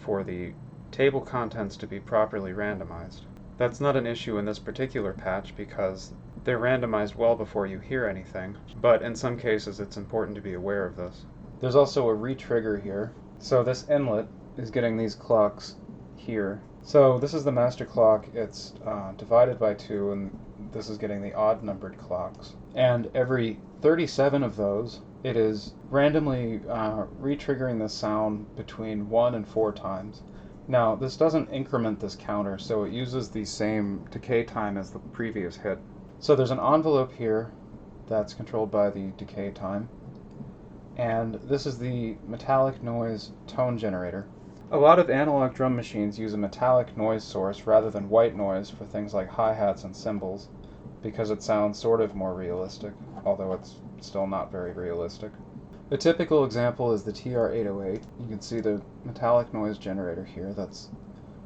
for the table contents to be properly randomized. That's not an issue in this particular patch because they're randomized well before you hear anything, but in some cases it's important to be aware of this. There's also a re-trigger here. So this inlet is getting these clocks here. So this is the master clock. It's divided by 2, and this is getting the odd-numbered clocks. And every 37 of those, it is randomly re-triggering the sound between 1 and 4 times. Now, this doesn't increment this counter, so it uses the same decay time as the previous hit. So there's an envelope here that's controlled by the decay time, and this is the metallic noise tone generator. A lot of analog drum machines use a metallic noise source rather than white noise for things like hi-hats and cymbals, because it sounds sort of more realistic, although it's still not very realistic. A typical example is the TR-808. You can see the metallic noise generator here. That's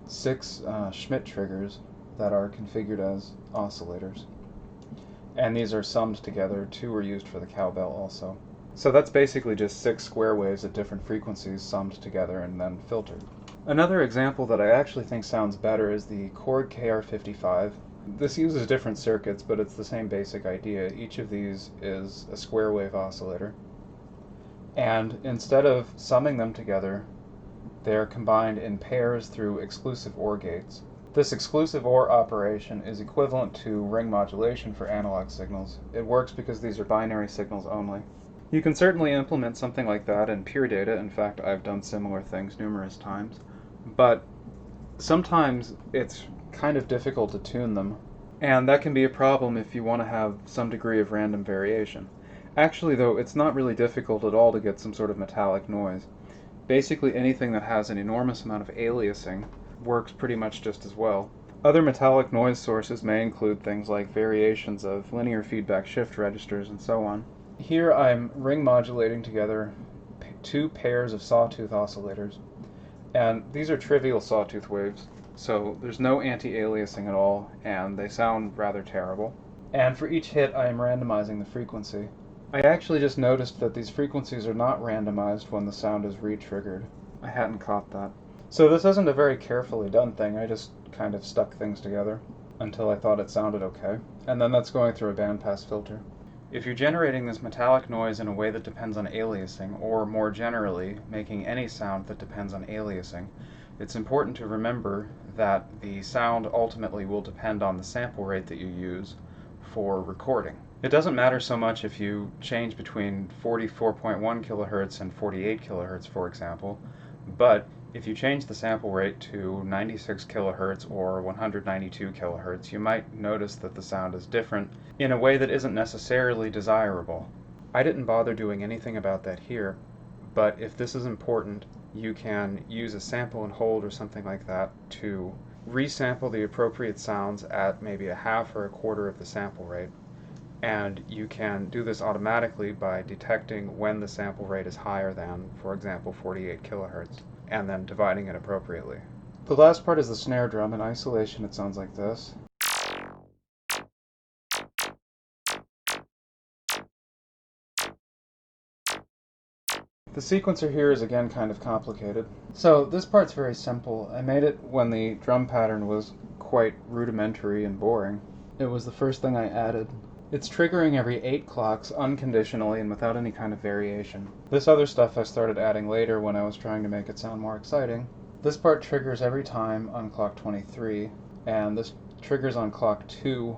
6 Schmidt triggers that are configured as oscillators. And these are summed together. 2 are used for the cowbell also. So that's basically just 6 square waves at different frequencies summed together and then filtered. Another example that I actually think sounds better is the Chord KR55. This uses different circuits, but it's the same basic idea. Each of these is a square wave oscillator. And instead of summing them together, they are combined in pairs through exclusive OR gates. This exclusive OR operation is equivalent to ring modulation for analog signals. It works because these are binary signals only. You can certainly implement something like that in Pure Data. In fact, I've done similar things numerous times. But sometimes it's kind of difficult to tune them, and that can be a problem if you want to have some degree of random variation. Actually, though, it's not really difficult at all to get some sort of metallic noise. Basically anything that has an enormous amount of aliasing works pretty much just as well. Other metallic noise sources may include things like variations of linear feedback shift registers and so on. Here I'm ring modulating together 2 pairs of sawtooth oscillators, and these are trivial sawtooth waves, so there's no anti-aliasing at all, and they sound rather terrible. And for each hit I am randomizing the frequency. I actually just noticed that these frequencies are not randomized when the sound is re-triggered. I hadn't caught that. So this isn't a very carefully done thing. I just kind of stuck things together until I thought it sounded okay. And then that's going through a bandpass filter. If you're generating this metallic noise in a way that depends on aliasing, or more generally, making any sound that depends on aliasing, it's important to remember that the sound ultimately will depend on the sample rate that you use for recording. It doesn't matter so much if you change between 44.1 kilohertz and 48 kilohertz, for example, but if you change the sample rate to 96 kilohertz or 192 kilohertz, you might notice that the sound is different in a way that isn't necessarily desirable. I didn't bother doing anything about that here, but if this is important, you can use a sample and hold or something like that to resample the appropriate sounds at maybe a half or a quarter of the sample rate. And you can do this automatically by detecting when the sample rate is higher than, for example, 48 kilohertz, and then dividing it appropriately. The last part is the snare drum. In isolation, it sounds like this. The sequencer here is again kind of complicated. So this part's very simple. I made it when the drum pattern was quite rudimentary and boring. It was the first thing I added. It's triggering every 8 clocks unconditionally and without any kind of variation. This other stuff I started adding later when I was trying to make it sound more exciting. This part triggers every time on clock 23, and this triggers on clock 2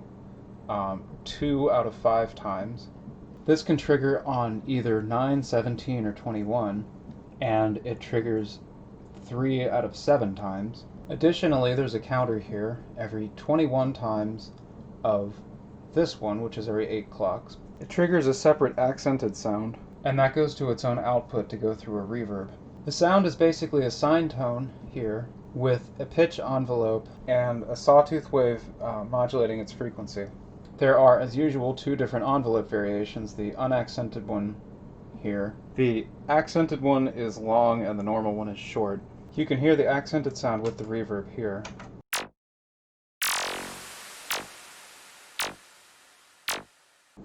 2 out of 5 times. This can trigger on either 9, 17, or 21, and it triggers 3 out of 7 times. Additionally, there's a counter here every 21 times of this one, which is every 8 clocks. It triggers a separate accented sound, and that goes to its own output to go through a reverb. The sound is basically a sine tone here with a pitch envelope and a sawtooth wave modulating its frequency. There are, as usual, 2 different envelope variations, the unaccented one here. The accented one is long and the normal one is short. You can hear the accented sound with the reverb here.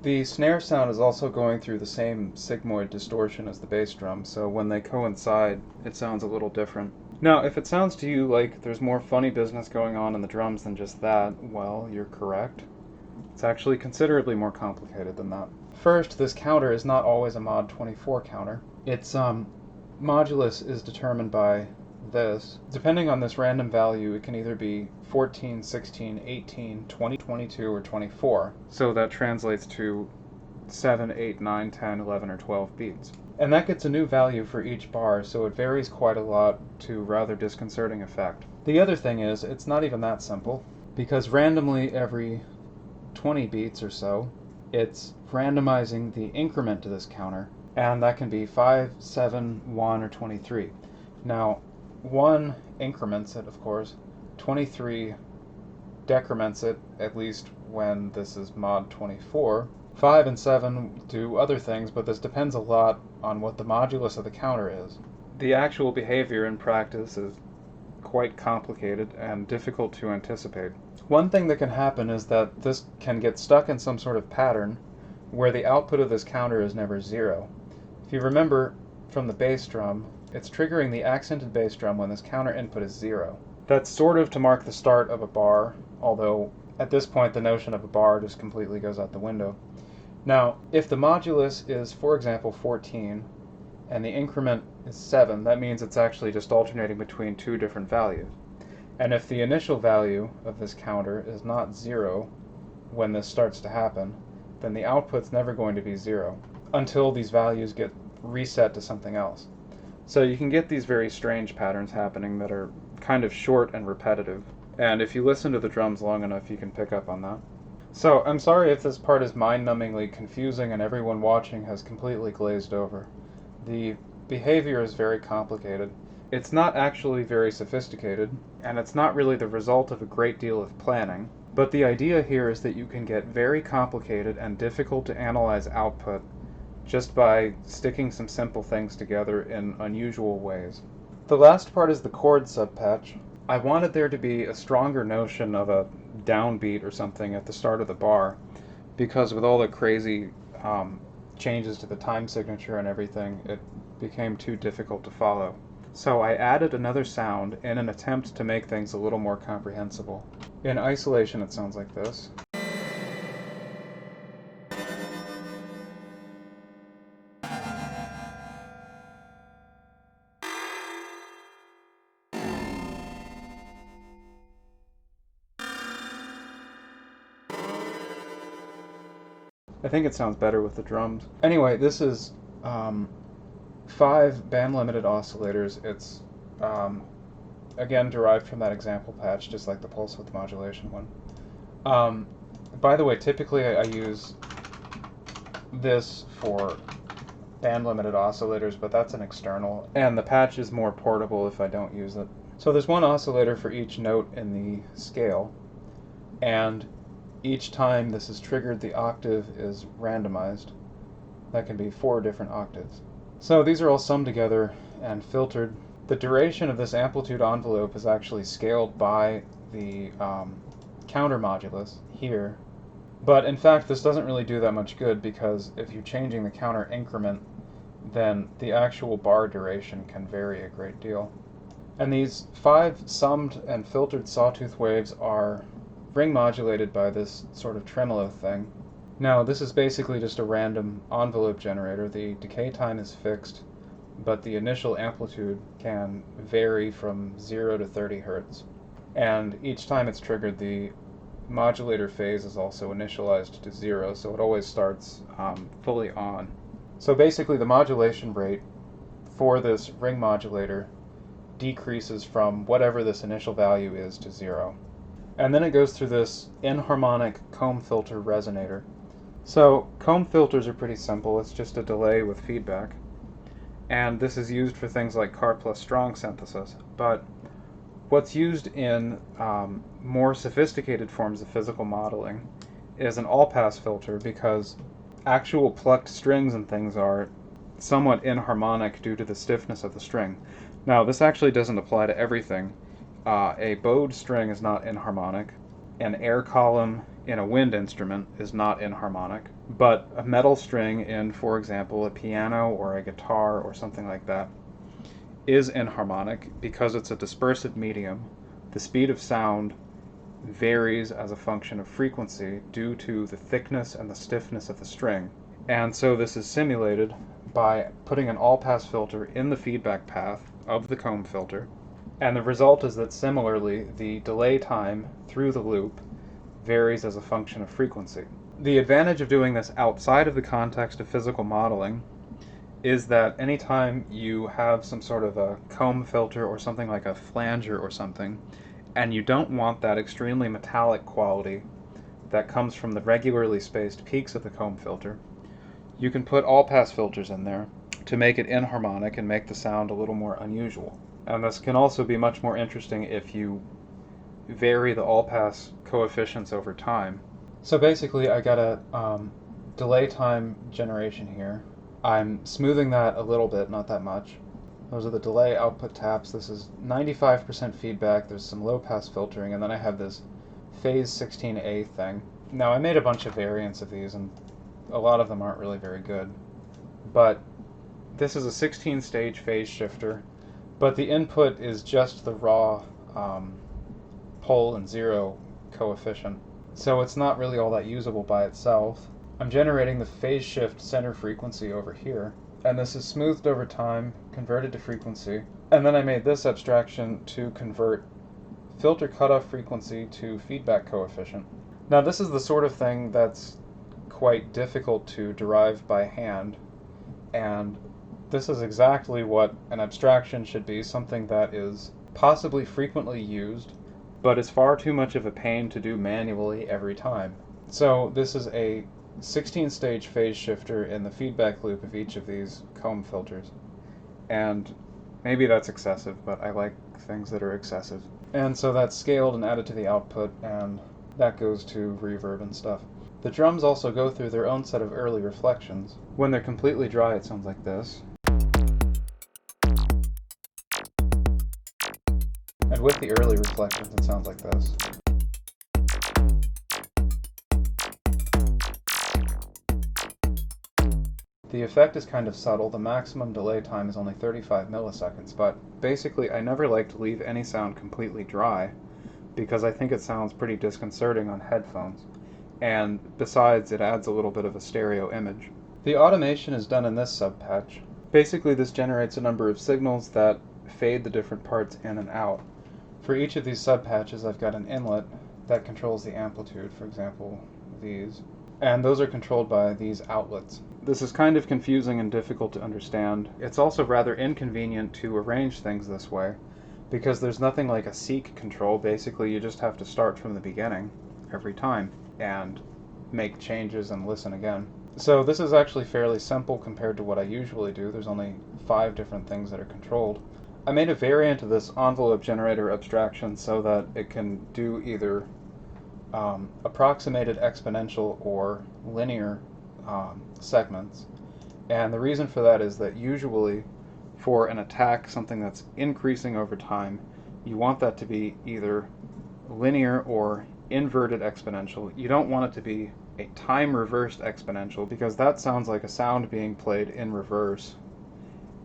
The snare sound is also going through the same sigmoid distortion as the bass drum, so when they coincide, it sounds a little different. Now, if it sounds to you like there's more funny business going on in the drums than just that, well, you're correct. It's actually considerably more complicated than that. First, this counter is not always a mod 24 counter. Its modulus is determined by this. Depending on this random value, it can either be 14, 16, 18, 20, 22, or 24. So that translates to 7, 8, 9, 10, 11, or 12 beats. And that gets a new value for each bar, so it varies quite a lot to rather disconcerting effect. The other thing is, it's not even that simple, because randomly every 20 beats or so, it's randomizing the increment to this counter, and that can be 5, 7, 1, or 23. Now, 1 increments it, of course, 23 decrements it, at least when this is mod 24. 5 and 7 do other things, but this depends a lot on what the modulus of the counter is. The actual behavior in practice is quite complicated and difficult to anticipate. One thing that can happen is that this can get stuck in some sort of pattern where the output of this counter is never 0. If you remember from the bass drum, it's triggering the accented bass drum when this counter input is 0. That's sort of to mark the start of a bar, although at this point the notion of a bar just completely goes out the window. Now, if the modulus is, for example, 14, and the increment is 7, that means it's actually just alternating between 2 different values. And if the initial value of this counter is not 0 when this starts to happen, then the output's never going to be 0 until these values get reset to something else. So you can get these very strange patterns happening that are kind of short and repetitive. And if you listen to the drums long enough, you can pick up on that. So I'm sorry if this part is mind-numbingly confusing and everyone watching has completely glazed over. The behavior is very complicated. It's not actually very sophisticated, and it's not really the result of a great deal of planning. But the idea here is that you can get very complicated and difficult to analyze output just by sticking some simple things together in unusual ways. The last part is the chord subpatch. I wanted there to be a stronger notion of a downbeat or something at the start of the bar, because with all the crazy changes to the time signature and everything, it became too difficult to follow. So I added another sound in an attempt to make things a little more comprehensible. In isolation, it sounds like this. I think it sounds better with the drums. Anyway, this is 5 band-limited oscillators. It's again derived from that example patch, just like the pulse width modulation one. By the way, typically I use this for band-limited oscillators, but that's an external, and the patch is more portable if I don't use it. So there's one oscillator for each note in the scale, and each time this is triggered, the octave is randomized. That can be 4 different octaves. So these are all summed together and filtered. The duration of this amplitude envelope is actually scaled by the counter modulus here. But in fact, this doesn't really do that much good, because if you're changing the counter increment, then the actual bar duration can vary a great deal. And these 5 summed and filtered sawtooth waves are ring modulated by this sort of tremolo thing. Now, this is basically just a random envelope generator. The decay time is fixed, but the initial amplitude can vary from 0 to 30 hertz. And each time it's triggered, the modulator phase is also initialized to 0, so it always starts fully on. So basically the modulation rate for this ring modulator decreases from whatever this initial value is to 0. And then it goes through this inharmonic comb filter resonator. So comb filters are pretty simple. It's just a delay with feedback. And this is used for things like car plus strong synthesis. But what's used in more sophisticated forms of physical modeling is an all-pass filter, because actual plucked strings and things are somewhat inharmonic due to the stiffness of the string. Now, this actually doesn't apply to everything. A bowed string is not inharmonic. An air column in a wind instrument is not inharmonic. But a metal string in, for example, a piano or a guitar or something like that is inharmonic because it's a dispersive medium. The speed of sound varies as a function of frequency due to the thickness and the stiffness of the string. And so this is simulated by putting an all-pass filter in the feedback path of the comb filter. And the result is that similarly, the delay time through the loop varies as a function of frequency. The advantage of doing this outside of the context of physical modeling is that anytime you have some sort of a comb filter or something like a flanger or something, and you don't want that extremely metallic quality that comes from the regularly spaced peaks of the comb filter, you can put all-pass filters in there to make it inharmonic and make the sound a little more unusual. And this can also be much more interesting if you vary the all-pass coefficients over time. So basically I got a delay time generation here. I'm smoothing that a little bit, not that much. Those are the delay output taps. This is 95% feedback, there's some low-pass filtering, and then I have this phase 16A thing. Now I made a bunch of variants of these, and a lot of them aren't really very good. But this is a 16-stage phase shifter, but the input is just the raw pole and zero coefficient. So it's not really all that usable by itself. I'm generating the phase shift center frequency over here, and this is smoothed over time, converted to frequency, and then I made this abstraction to convert filter cutoff frequency to feedback coefficient. Now this is the sort of thing that's quite difficult to derive by hand, and this is exactly what an abstraction should be, something that is possibly frequently used, but is far too much of a pain to do manually every time. So this is a 16-stage phase shifter in the feedback loop of each of these comb filters. And maybe that's excessive, but I like things that are excessive. And so that's scaled and added to the output, and that goes to reverb and stuff. The drums also go through their own set of early reflections. When they're completely dry, it sounds like this. And with the early reflections, it sounds like this. The effect is kind of subtle. The maximum delay time is only 35 milliseconds, but basically I never like to leave any sound completely dry because I think it sounds pretty disconcerting on headphones. And besides, it adds a little bit of a stereo image. The automation is done in this subpatch. Basically, this generates a number of signals that fade the different parts in and out. For each of these subpatches, I've got an inlet that controls the amplitude, for example, these. And those are controlled by these outlets. This is kind of confusing and difficult to understand. It's also rather inconvenient to arrange things this way, because there's nothing like a seek control. Basically, you just have to start from the beginning every time and make changes and listen again. So this is actually fairly simple compared to what I usually do. There's only 5 different things that are controlled. I made a variant of this envelope generator abstraction so that it can do either approximated exponential or linear segments. And the reason for that is that usually for an attack, something that's increasing over time, you want that to be either linear or inverted exponential. You don't want it to be a time-reversed exponential, because that sounds like a sound being played in reverse,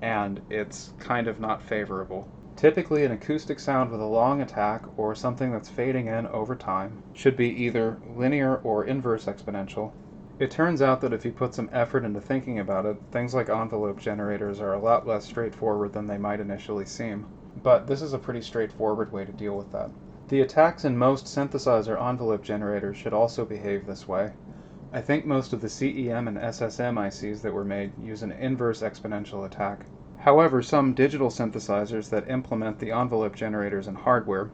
and it's kind of not favorable. Typically, an acoustic sound with a long attack, or something that's fading in over time, should be either linear or inverse exponential. It turns out that if you put some effort into thinking about it, things like envelope generators are a lot less straightforward than they might initially seem. But this is a pretty straightforward way to deal with that. The attacks in most synthesizer envelope generators should also behave this way. I think most of the CEM and SSM ICs that were made use an inverse exponential attack. However, some digital synthesizers that implement the envelope generators in hardware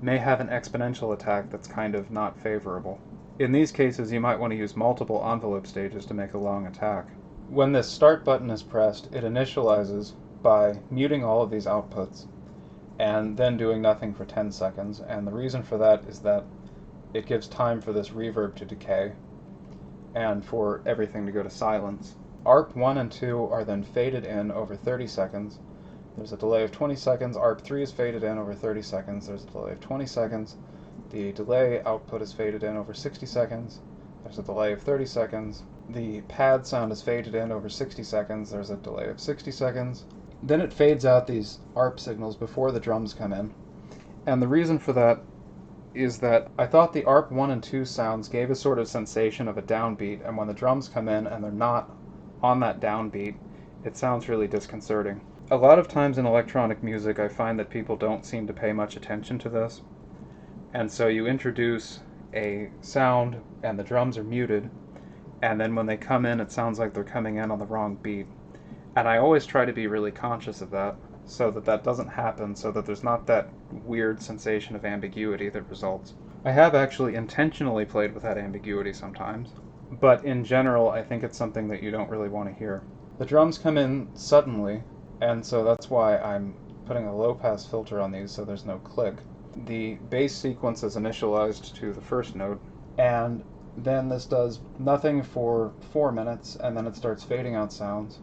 may have an exponential attack that's kind of not favorable. In these cases, you might want to use multiple envelope stages to make a long attack. When this start button is pressed, it initializes by muting all of these outputs and then doing nothing for 10 seconds, and the reason for that is that it gives time for this reverb to decay and for everything to go to silence. ARP 1 and 2 are then faded in over 30 seconds. There's a delay of 20 seconds. ARP 3 is faded in over 30 seconds. There's a delay of 20 seconds. The delay output is faded in over 60 seconds. There's a delay of 30 seconds. The pad sound is faded in over 60 seconds. There's a delay of 60 seconds. Then it fades out these ARP signals before the drums come in. And the reason for that is that I thought the ARP 1 and 2 sounds gave a sort of sensation of a downbeat, and when the drums come in and they're not on that downbeat, it sounds really disconcerting. A lot of times in electronic music, I find that people don't seem to pay much attention to this. And so you introduce a sound and the drums are muted, and then when they come in, it sounds like they're coming in on the wrong beat. And I always try to be really conscious of that, so that that doesn't happen, so that there's not that weird sensation of ambiguity that results. I have actually intentionally played with that ambiguity sometimes, but in general, I think it's something that you don't really want to hear. The drums come in suddenly, and so that's why I'm putting a low-pass filter on these so there's no click. The bass sequence is initialized to the first note, and then this does nothing for 4 minutes, and then it starts fading out sounds.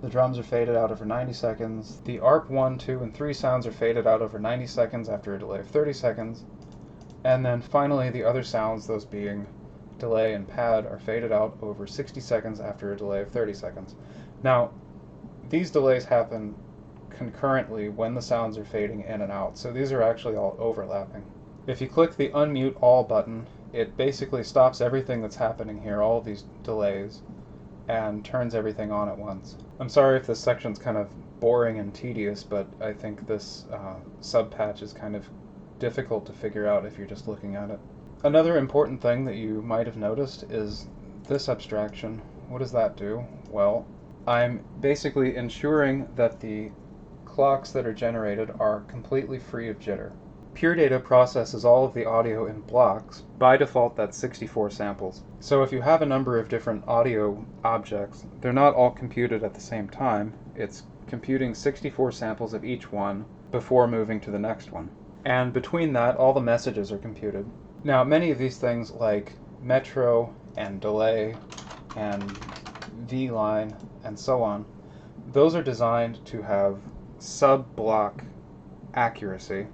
The drums are faded out over 90 seconds. The ARP 1, 2, and 3 sounds are faded out over 90 seconds after a delay of 30 seconds. And then finally the other sounds, those being delay and pad, are faded out over 60 seconds after a delay of 30 seconds. Now, these delays happen concurrently when the sounds are fading in and out, so these are actually all overlapping. If you click the Unmute All button, it basically stops everything that's happening here, all of these delays, and turns everything on at once. I'm sorry if this section's kind of boring and tedious, but I think this subpatch is kind of difficult to figure out if you're just looking at it. Another important thing that you might have noticed is this abstraction. What does that do? Well, I'm basically ensuring that the clocks that are generated are completely free of jitter. Pure Data processes all of the audio in blocks. By default, that's 64 samples. So if you have a number of different audio objects, they're not all computed at the same time. It's computing 64 samples of each one before moving to the next one. And between that, all the messages are computed. Now, many of these things like metro and delay and V-line and so on, those are designed to have sub-block accuracy.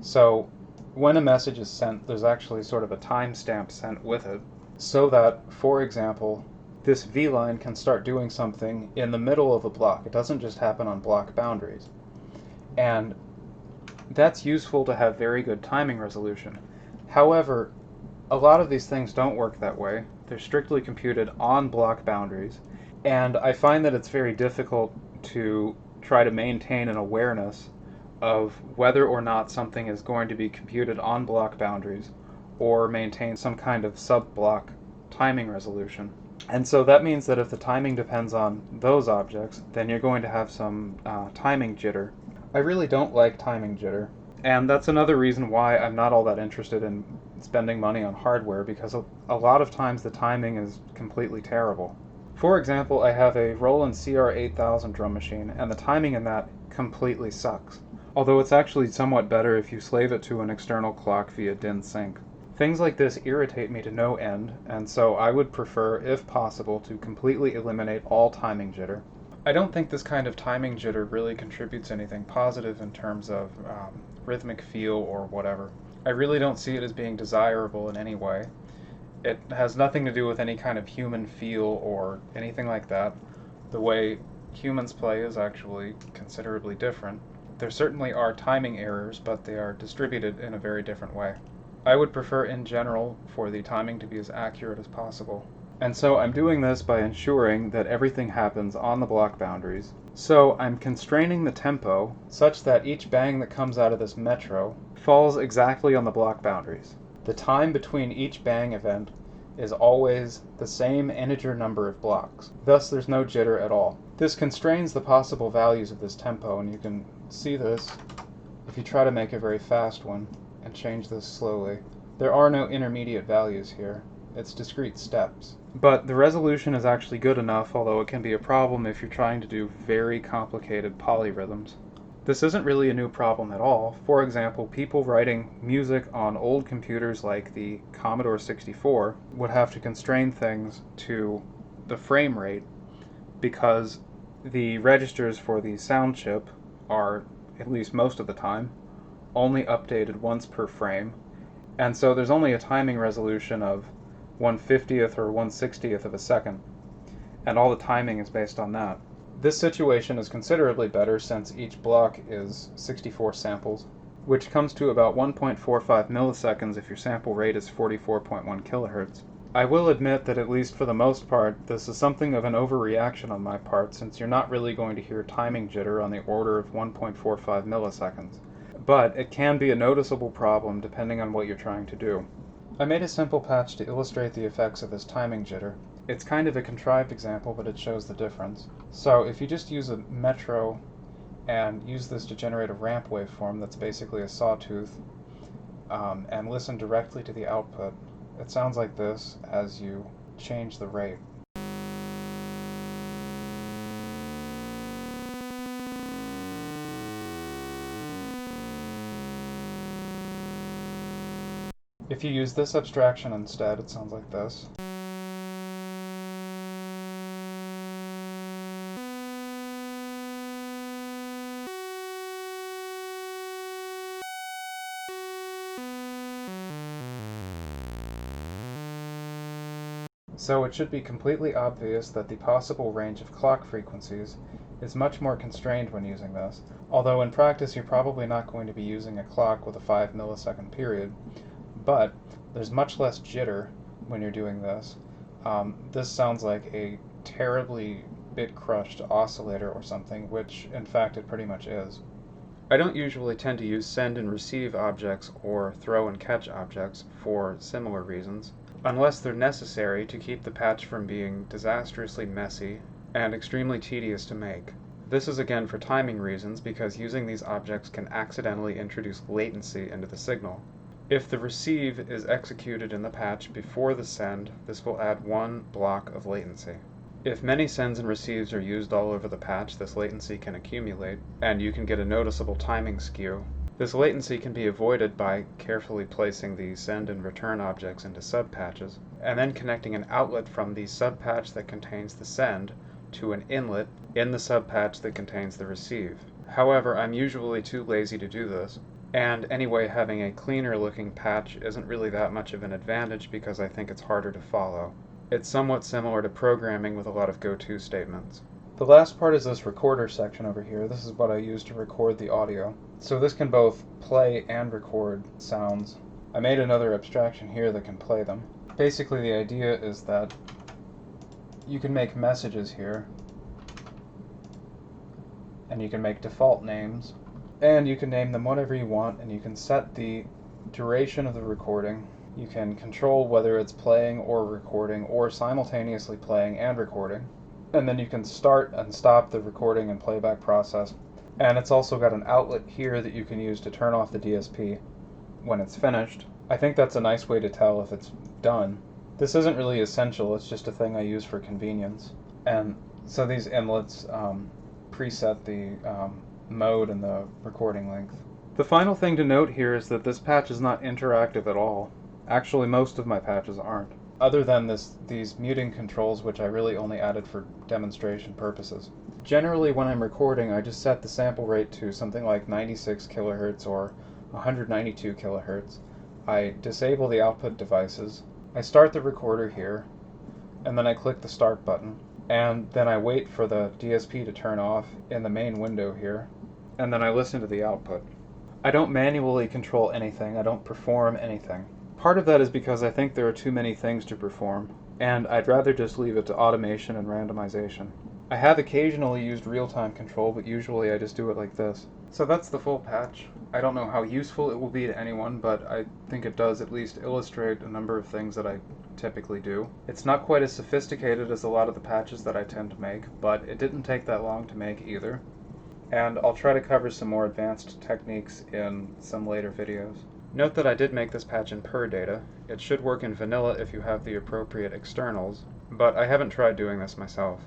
So when a message is sent, there's actually sort of a timestamp sent with it, so that, for example, this V-line can start doing something in the middle of a block. It doesn't just happen on block boundaries. And that's useful to have very good timing resolution. However, a lot of these things don't work that way. They're strictly computed on block boundaries, and I find that it's very difficult to try to maintain an awareness of whether or not something is going to be computed on block boundaries or maintain some kind of sub-block timing resolution. And so that means that if the timing depends on those objects, then you're going to have some timing jitter. I really don't like timing jitter, and that's another reason why I'm not all that interested in spending money on hardware, because a lot of times the timing is completely terrible. For example, I have a Roland CR-8000 drum machine, and the timing in that completely sucks. Although it's actually somewhat better if you slave it to an external clock via DIN sync. Things like this irritate me to no end, and so I would prefer, if possible, to completely eliminate all timing jitter. I don't think this kind of timing jitter really contributes anything positive in terms of rhythmic feel or whatever. I really don't see it as being desirable in any way. It has nothing to do with any kind of human feel or anything like that. The way humans play is actually considerably different. There certainly are timing errors, but they are distributed in a very different way. I would prefer in general for the timing to be as accurate as possible. And so I'm doing this by ensuring that everything happens on the block boundaries. So I'm constraining the tempo such that each bang that comes out of this metro falls exactly on the block boundaries. The time between each bang event is always the same integer number of blocks. Thus there's no jitter at all. This constrains the possible values of this tempo, and you can see this if you try to make a very fast one and change this slowly. There are no intermediate values here. It's discrete steps. But the resolution is actually good enough, although it can be a problem if you're trying to do very complicated polyrhythms. This isn't really a new problem at all. For example, people writing music on old computers like the Commodore 64 would have to constrain things to the frame rate because the registers for the sound chip are, at least most of the time, only updated once per frame. And so there's only a timing resolution of 1/50th or 1/60th of a second, and all the timing is based on that. This situation is considerably better since each block is 64 samples, which comes to about 1.45 milliseconds if your sample rate is 44.1 kilohertz. I will admit that at least for the most part, this is something of an overreaction on my part, since you're not really going to hear timing jitter on the order of 1.45 milliseconds. But it can be a noticeable problem depending on what you're trying to do. I made a simple patch to illustrate the effects of this timing jitter. It's kind of a contrived example, but it shows the difference. So if you just use a metro and use this to generate a ramp waveform that's basically a sawtooth, and listen directly to the output, it sounds like this as you change the rate. If you use this abstraction instead, it sounds like this. So it should be completely obvious that the possible range of clock frequencies is much more constrained when using this, although in practice you're probably not going to be using a clock with a 5 millisecond period, but there's much less jitter when you're doing this. This sounds like a terribly bit-crushed oscillator or something, which in fact it pretty much is. I don't usually tend to use send and receive objects or throw and catch objects for similar reasons, unless they're necessary to keep the patch from being disastrously messy and extremely tedious to make. This is again for timing reasons, because using these objects can accidentally introduce latency into the signal. If the receive is executed in the patch before the send, this will add 1 block of latency. If many sends and receives are used all over the patch, this latency can accumulate, and you can get a noticeable timing skew. This latency can be avoided by carefully placing the send and return objects into subpatches, and then connecting an outlet from the subpatch that contains the send to an inlet in the subpatch that contains the receive. However, I'm usually too lazy to do this, and anyway, having a cleaner looking patch isn't really that much of an advantage because I think it's harder to follow. It's somewhat similar to programming with a lot of go-to statements. The last part is this recorder section over here. This is what I use to record the audio. So this can both play and record sounds. I made another abstraction here that can play them. Basically the idea is that you can make messages here, and you can make default names, and you can name them whatever you want, and you can set the duration of the recording. You can control whether it's playing or recording, or simultaneously playing and recording. And then you can start and stop the recording and playback process. And it's also got an outlet here that you can use to turn off the DSP when it's finished. I think that's a nice way to tell if it's done. This isn't really essential, it's just a thing I use for convenience. And so these inlets preset the mode and the recording length. The final thing to note here is that this patch is not interactive at all. Actually, most of my patches aren't. Other than these muting controls, which I really only added for demonstration purposes. Generally, when I'm recording, I just set the sample rate to something like 96 kilohertz or 192 kilohertz. I disable the output devices. I start the recorder here, and then I click the start button. And then I wait for the DSP to turn off in the main window here, and then I listen to the output. I don't manually control anything. I don't perform anything. Part of that is because I think there are too many things to perform. and I'd rather just leave it to automation and randomization. I have occasionally used real-time control, but usually I just do it like this. So that's the full patch. I don't know how useful it will be to anyone, but I think it does at least illustrate a number of things that I typically do. It's not quite as sophisticated as a lot of the patches that I tend to make, but it didn't take that long to make either. And I'll try to cover some more advanced techniques in some later videos. Note that I did make this patch in Pure Data. It should work in vanilla if you have the appropriate externals, but I haven't tried doing this myself.